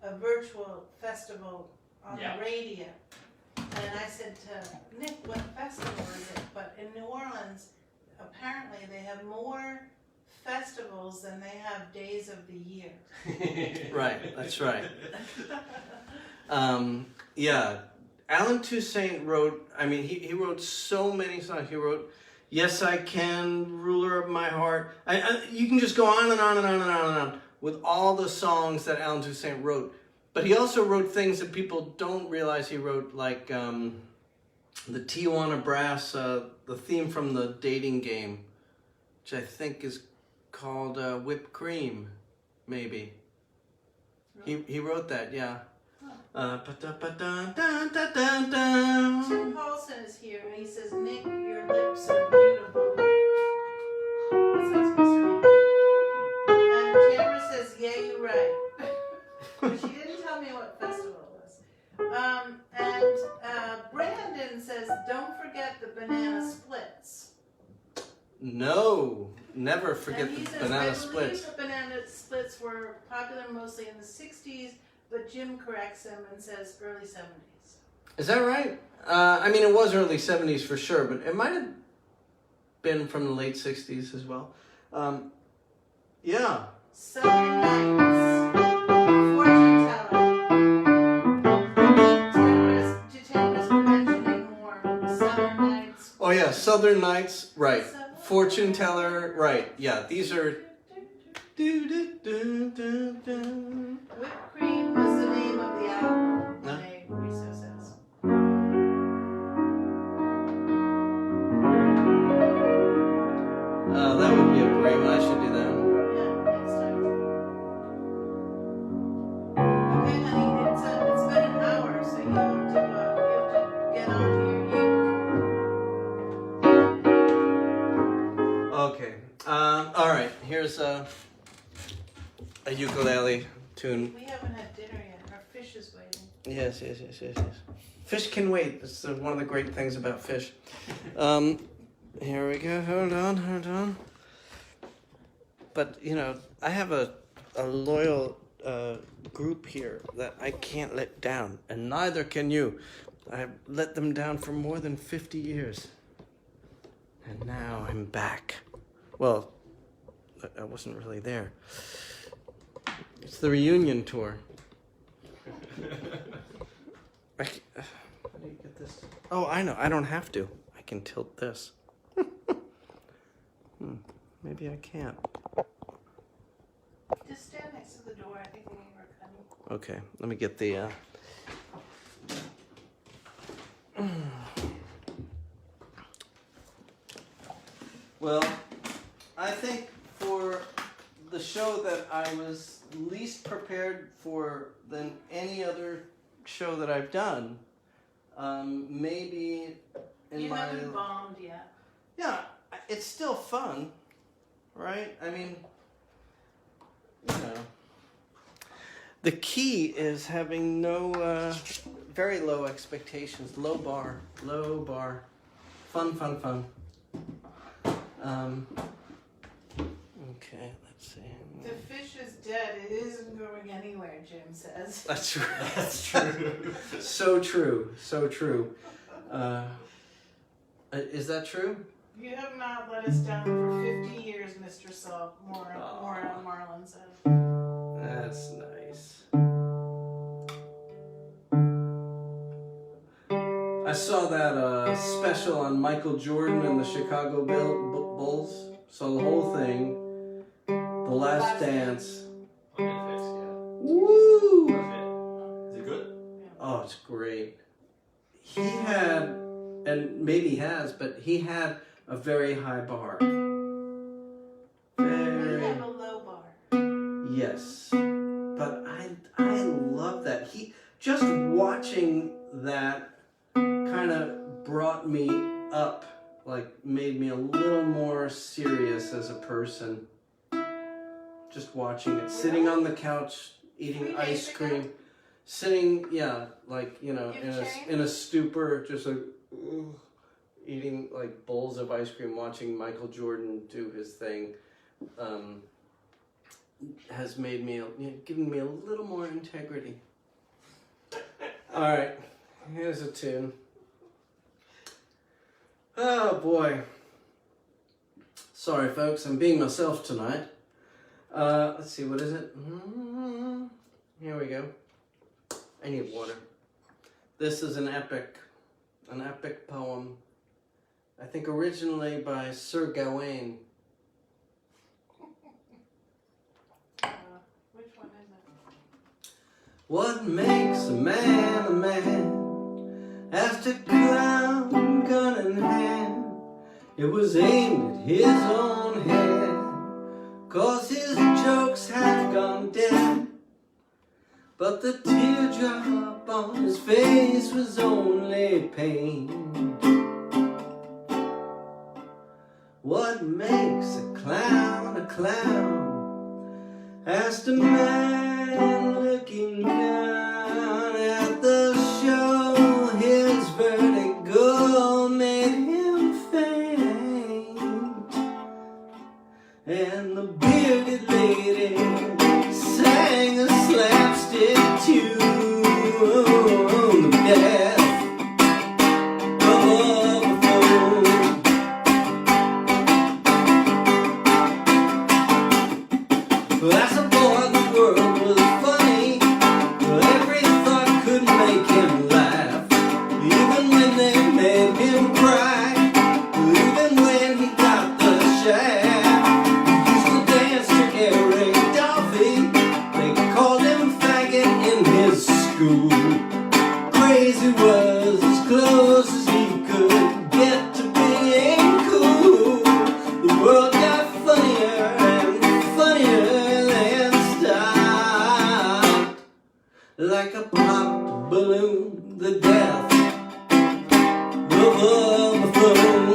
a virtual festival on the radio. And I said to Nick, what festival is it? But in New Orleans, apparently they have more festivals than they have days of the year. Right, that's right. Yeah, Alan Toussaint wrote, I mean, he wrote so many songs. He wrote Yes I Can, Ruler of My Heart. You can just go on and on and on and on and on with all the songs that Alan Toussaint wrote. But he also wrote things that people don't realize he wrote, like the Tijuana Brass, the theme from the dating game, which I think is called Whipped Cream, maybe. He wrote that, yeah. Tim Paulson is here, and he says, Nick, your lips are beautiful. That's not supposed to be. And Tamara says, yeah, you're right. But she didn't tell me what festival it was. And Brandon says, don't forget the banana splits. No, never forget And he the says, banana I splits. believe the banana splits were popular mostly in the 60s, but Jim corrects him and says early 70s. Is that right? I mean, it was early 70s for sure, but it might have been from the late 60s as well. Yeah. Southern Nights. Fortune teller. Tamara's mentioning more. Southern Nights. Oh yeah, Southern Nights, right. Southern Fortune teller, right. Yeah, these are... Whipped Cream was the name of the album, Riso says. That would be a great one. I should do that. Yeah, next time. Okay, honey, it's been an hour, so you have to get on here. Okay. All right. Here's a ukulele tune. We haven't had dinner yet. Our fish is waiting. Yes. Fish can wait. That's one of the great things about fish. Here we go. Hold on. But, you know, I have a loyal group here that I can't let down, and neither can you. I've let them down for more than 50 years. And now I'm back. Well, I wasn't really there. It's the reunion tour. How do you get this? Oh, I know. I don't have to. I can tilt this. Maybe I can't. Just stand next to the door. I think we were coming. Okay, let me get the... Well, I think for the show that I was least prepared for than any other show that I've done, maybe in You my... haven't bombed yet. Yeah, it's still fun, right? I mean, you know. The key is having no, very low expectations, low bar. Fun. Okay, let's see. The fish is dead. It isn't going anywhere, Jim says. That's right. That's true. So true. Is that true? You have not let us down for 50 years, Mr. Salt. Maura Marlin says. That's nice. I saw that special on Michael Jordan and the Chicago Bulls. Saw the whole thing. The Last Dance. On Netflix, yeah. Woo! Is it good? Oh, it's great. He had, and maybe has, but he had a very high bar. Yes. But I love that. Just watching that kind of brought me up, like made me a little more serious as a person. Just watching it, sitting on the couch, eating ice cream, sitting, like, in a stupor, just like, eating like bowls of ice cream, watching Michael Jordan do his thing, has made me, given me a little more integrity. All right, here's a tune. Oh boy. Sorry folks, I'm being myself tonight. Let's see, what is it? Here we go. I need water. This is an epic poem. I think originally by Sir Gawain. Which one is it? What makes a man as to clown gun in hand? It was aimed at his own head, 'cause his jokes had gone dead. But the teardrop on his face was only pain. What makes a clown a clown? Asked a man looking down at the show. His vertigo made him faint, and the bearded lady sang a slapstick tune. The death of a fool. As a boy, the world was funny. Every thought could make him laugh, even when they made him cry, even when he got the shaft. He used to dance to Eric Dolphy. They called him faggot in his school. Crazy was as close as he could get to being cool. The world got funnier and funnier than stopped. Like a popped balloon, the death of a buffoon.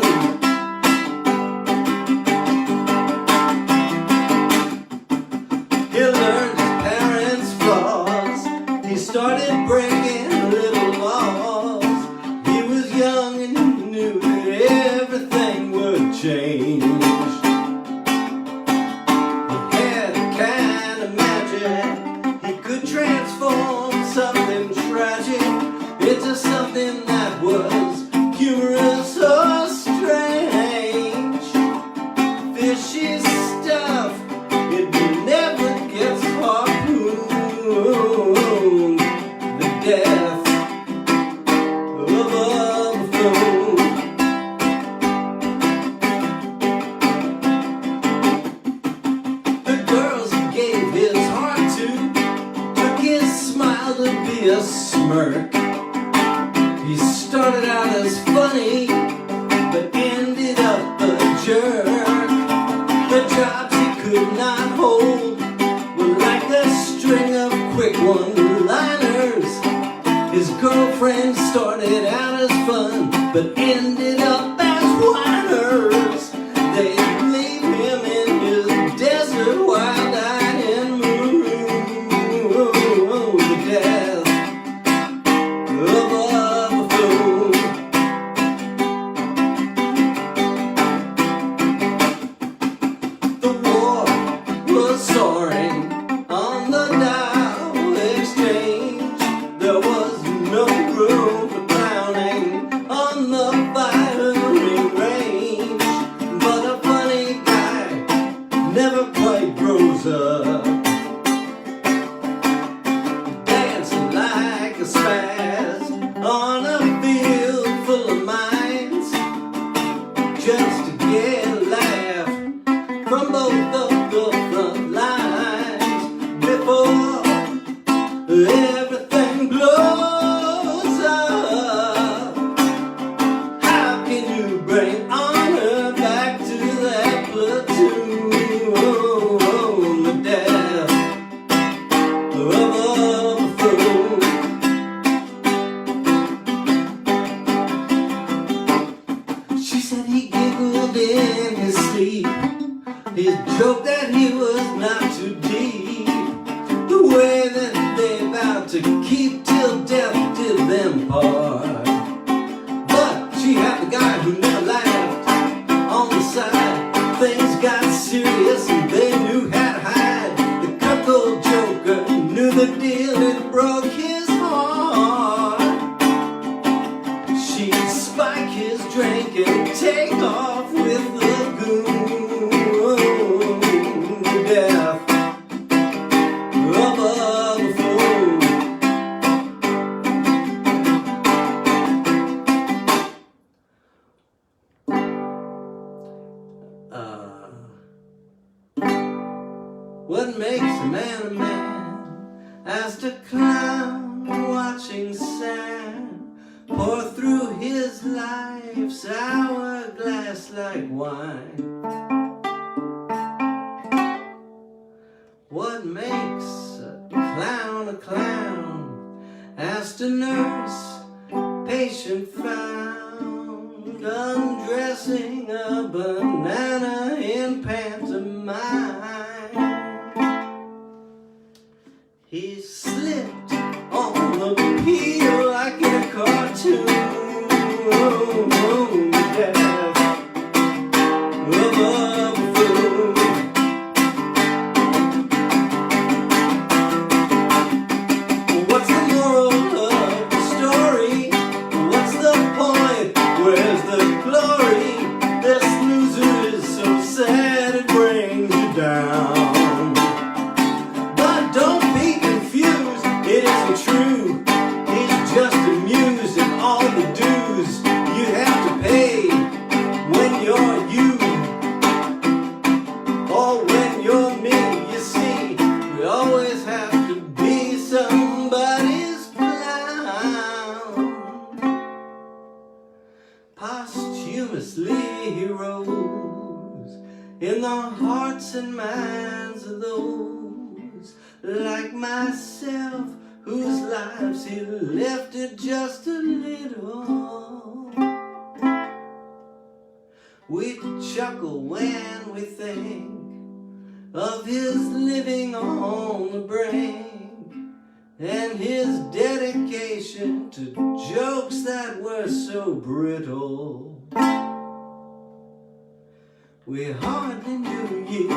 He learned his parents' flaws. He started breaking little laws. He was young and knew that everything would change. He had a kind of magic. He could transform something tragic into something that was humorous or strange. Fishy stuff, it never gets harpooned. The death of a buffoon. The girls he gave his heart to took his smile to be a smirk. He started out as funny, but ended up a jerk. The jobs he could not hold were like a string of quick one-liners. His girlfriend started out as fun, but ended up as whiners. They'd leave him in his desert wild-eyed and moon. The death of a buffoon. The war was soaring on the Dow Exchange. There was no room for clowning on the firing range. But a funny guy never quite grows up, dancing like a spaz on a field full of mines, just to get a laugh from both of the front lines. Before everything blows up, how can you bring honor back to that platoon? The death a fool. She said he giggled in his sleep. He joked that he was not too deep. The way that they vowed to keep till death did them part. But she had the guy who never laughed on the side. Things got serious and they knew how to hide. The cuckold joker knew the deal, it broke his heart. She'd spike his drink and take off with the goon. Death of a fool. What makes a man? Asked a clown watching sand pour through his life's hourglass like wine. What makes a clown a clown? Asked a nurse, patient found undressing a banana in pantomime. He slipped on the peel like in a cartoon. Death of a fool. What's the moral of the story? What's the point? Where's the glory? This loser is so sad it brings you down. But don't be confused, it isn't true. He's just amused at all the dues you have to pay when you're you. Or when you're me, you see, we always have to be somebody's clown. Posthumously he rose in the hearts and minds of those like myself, whose lives he lifted just a little. We chuckle when we think of his living on the brink and his dedication to jokes that were so brittle. We hardly knew you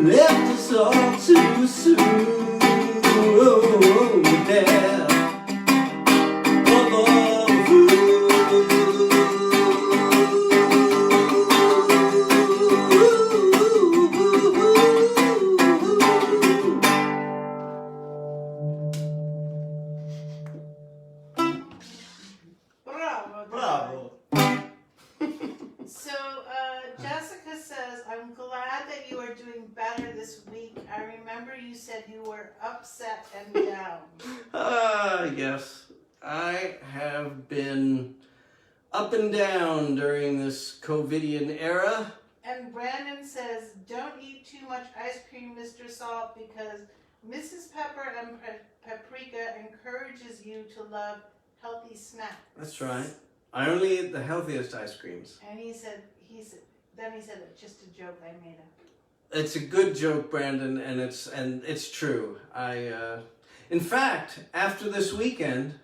left us all too soon. Death of a fool. Bravo. Bravo. So, Jessica says, I'm glad that you are doing better this week. I remember you said you were upset and down. Yes. I have been up and down during this COVIDian era. And Brandon says, don't eat too much ice cream, Mr. Salt, because Mrs. Pepper and Paprika encourages you to love healthy snacks. That's right. I only eat the healthiest ice creams. And he said, it's just a joke I made up. It's a good joke, Brandon, and it's true. In fact, after this weekend,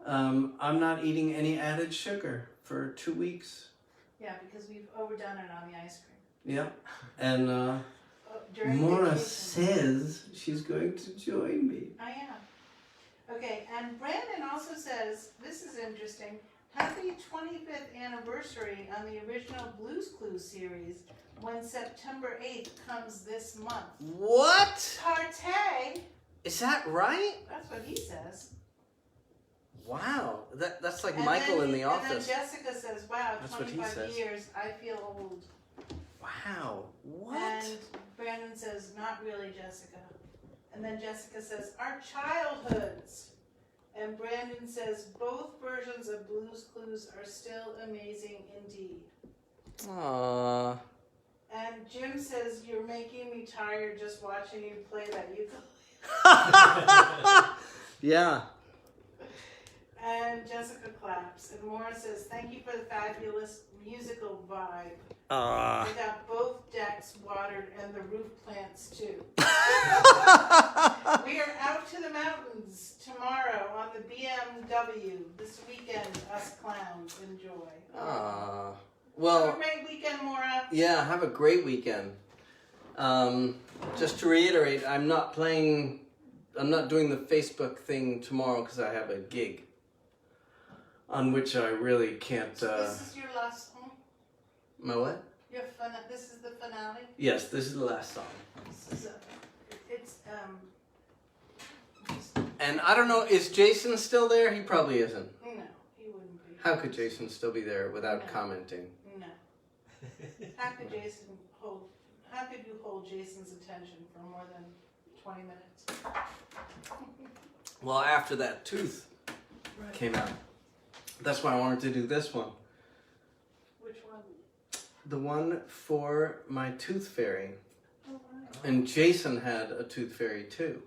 I'm not eating any added sugar for 2 weeks. Yeah, because we've overdone it on the ice cream. Yeah, and During Maura vacation. says she's going to join me. I am. Okay, and Brandon also says, this is interesting, happy 25th anniversary on the original Blue's Clues series when September 8th comes this month. What? Partay! Is that right? That's what he says. Wow, that's like And Michael then, in The And Office. then Jessica says, wow, That's what he 25 says. years, I feel old. Wow, what? And Brandon says, not really, Jessica. And then Jessica says, our childhoods. And Brandon says, both versions of Blue's Clues are still amazing indeed. Aww. And Jim says, you're making me tired just watching you play that ukulele. Yeah. And Jessica claps. And Maura says, thank you for the fabulous musical vibe. Ah. I got both decks watered and the roof plants too. We are out to the mountains tomorrow on the BMW. This weekend, us clowns enjoy. Ah. Have Well, a great weekend, Maura. yeah, have a great weekend. Just to reiterate, I'm not doing the Facebook thing tomorrow because I have a gig on which I really can't. This is your last song? My what? This is the finale? Yes, this is the last song. This is And I don't know, is Jason still there? He probably isn't. no, he wouldn't be. How could Jason still be there without No. commenting? No. How could you hold Jason's attention for more than 20 minutes? Well, after that tooth Right. came out. That's why I wanted to do this one. Which one? The one for my tooth fairy. Oh, wow. And Jason had a tooth fairy too.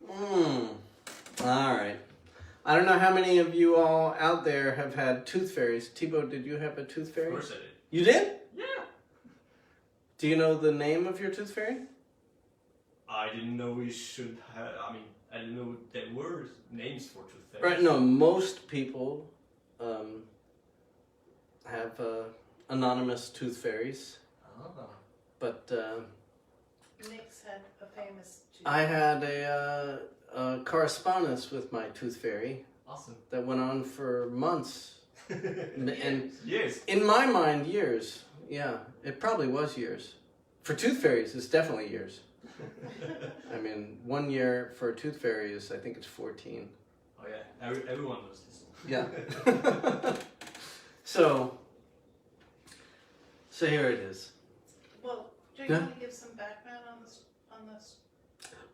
All right. I don't know how many of you all out there have had tooth fairies. Thibault, did you have a tooth Of fairy? course I did. You did? Yeah. Do you know the name of your tooth fairy? I didn't know we should have. I mean, I didn't know there were names for tooth fairies. Right, no, most people have anonymous tooth fairies. Ah. But Nick's had a famous tooth. I had a correspondence with my tooth fairy Awesome. that went on for months. And Yes. in my mind, years. Yeah, it probably was years. For tooth fairies, it's definitely years. I mean, 1 year for a tooth fairy is, I think it's 14. Oh yeah, everyone knows this. Yeah. So here it is. Well, do you Yeah. want to give some background on this?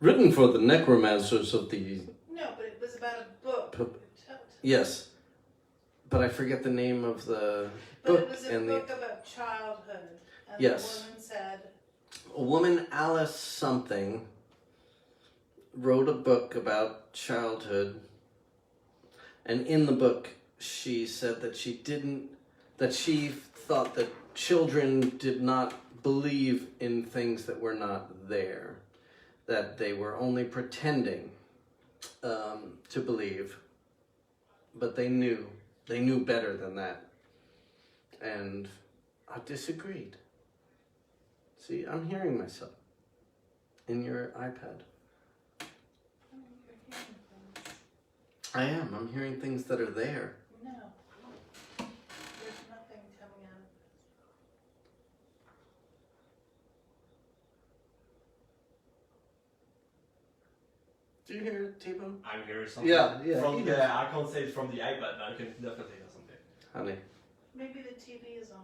Written for the necromancers of the... No, but it was about a book. Yes. But I forget the name of the But book. it was a and book about childhood. And Yes. the woman said, a woman, Alice something, wrote a book about childhood. And in the book, she said that she thought that children did not believe in things that were not there. That they were only pretending to believe. But they knew better than that. And I disagreed. See, I'm hearing myself in your iPad. oh, you're hearing things. I am. I'm hearing things that are there. No. There's nothing coming out of it. Do you hear it, Thibault? I'm hearing something. Yeah. From the, I can't say it from the iPad, but I can definitely hear something. Honey, Maybe the TV is on.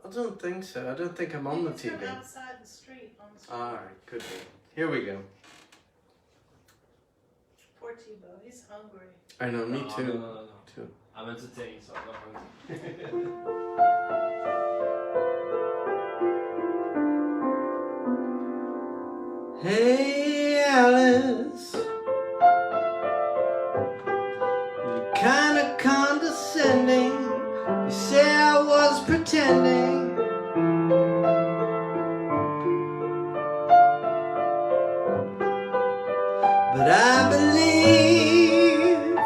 I don't think so. I don't think I'm on the Maybe it's TV. from outside the street. On the street. Alright, could be. Here we go. Poor Thibault, he's hungry. I know, me No, too. No. Too. I'm entertaining, so I'm not hungry. Hey, Alice. You're kinda condescending. You say I was pretending. But I believed.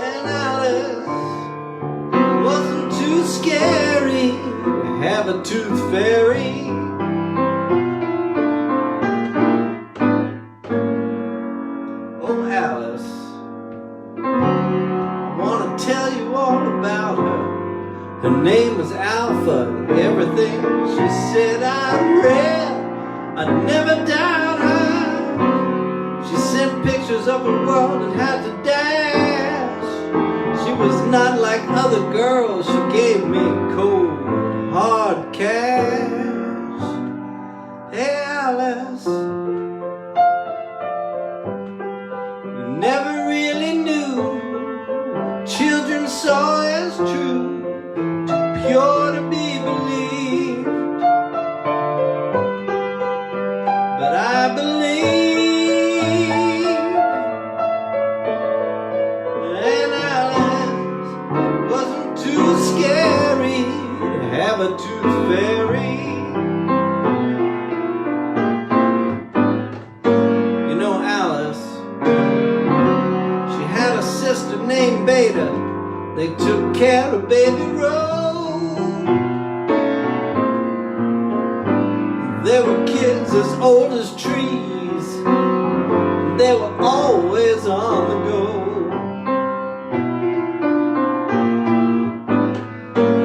And Alice, it wasn't too scary to have a tooth fairy. Oh, Alice, I want to tell you all about her. Her name was Alpha, and everything she said I read, I never doubt her. She sent pictures of a world and had to dash. She was not like other girls, she gave me cold, hard cash. Hey, Alice, never really knew children saw as true, too pure to be believed. They took care of Baby Rose. There were kids as old as trees. They were always on the go.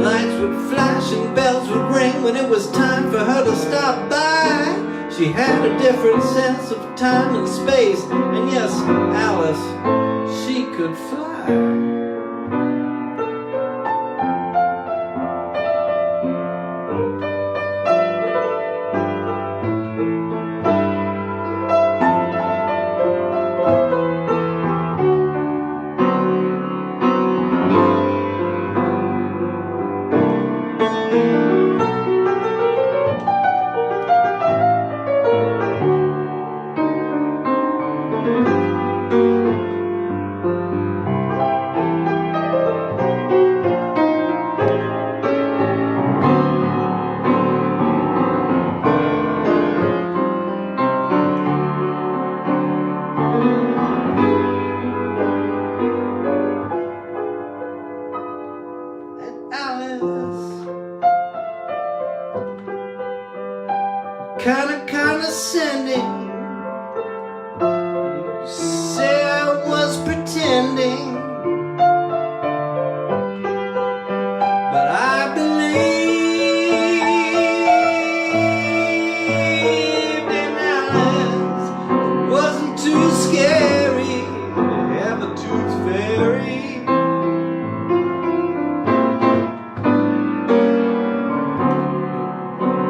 Lights would flash and bells would ring when it was time for her to stop by. She had a different sense of time and space. And yes, Alice, she could fly. Condescending. You say I was pretending, but I believed in Alice. It wasn't too scary to have a tooth fairy.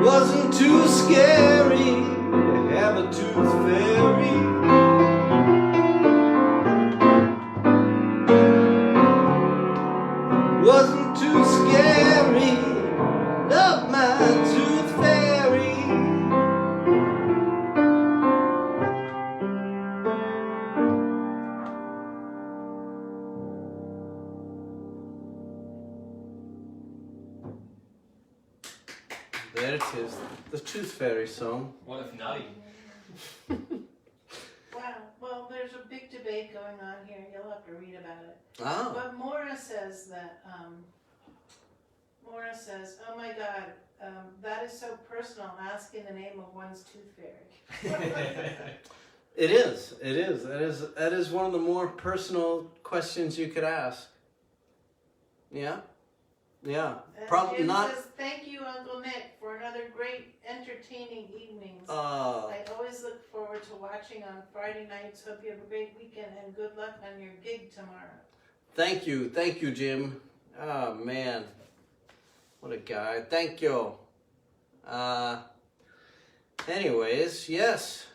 Wasn't too scary to have a tooth fairy. Wasn't too scary. Love my tooth fairy. There it is, the Tooth Fairy song. What a finale. Wow. Well, there's a big debate going on here. You'll have to read about it. Oh. But Maura says that, oh my God, that is so personal, asking the name of one's tooth fairy. It is. That is one of the more personal questions you could ask. Yeah. Yeah. And Probably Jim not. says, thank you, Uncle Nick, for another great, entertaining evenings. I always look forward to watching on Friday nights. Hope you have a great weekend and good luck on your gig tomorrow. Thank you, Jim. Oh man, what a guy. Thank you. Anyways, yes,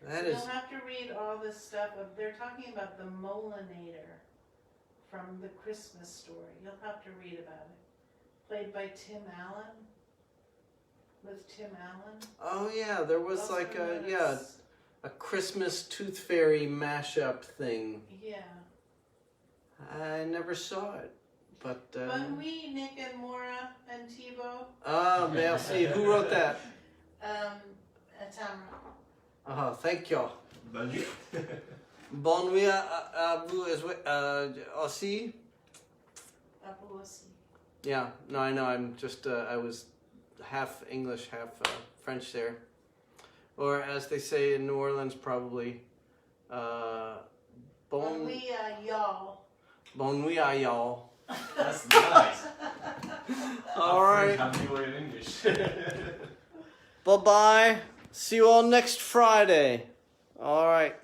that is. You'll have to read all this stuff. They're talking about the Molinator from the Christmas Story. You'll have to read about it. Played by Tim Allen. With Tim Allen. Oh yeah, there was Those like were a Christmas Tooth Fairy mashup thing. Yeah. I never saw it, but. But we, Nick and Maura and Thibault. Ah, merci. Who wrote that? Tamara. Oh, thank you. Bonne nuit. Bonne nuit à vous aussi. À vous aussi. Yeah, no, I know. I'm just, I was half English, half French there. Or as they say in New Orleans, probably, Bonne nuit, y'all. Bonne nuit à y'all. That's nice. All right. Have you in English? Bye-bye. See you all next Friday. All right.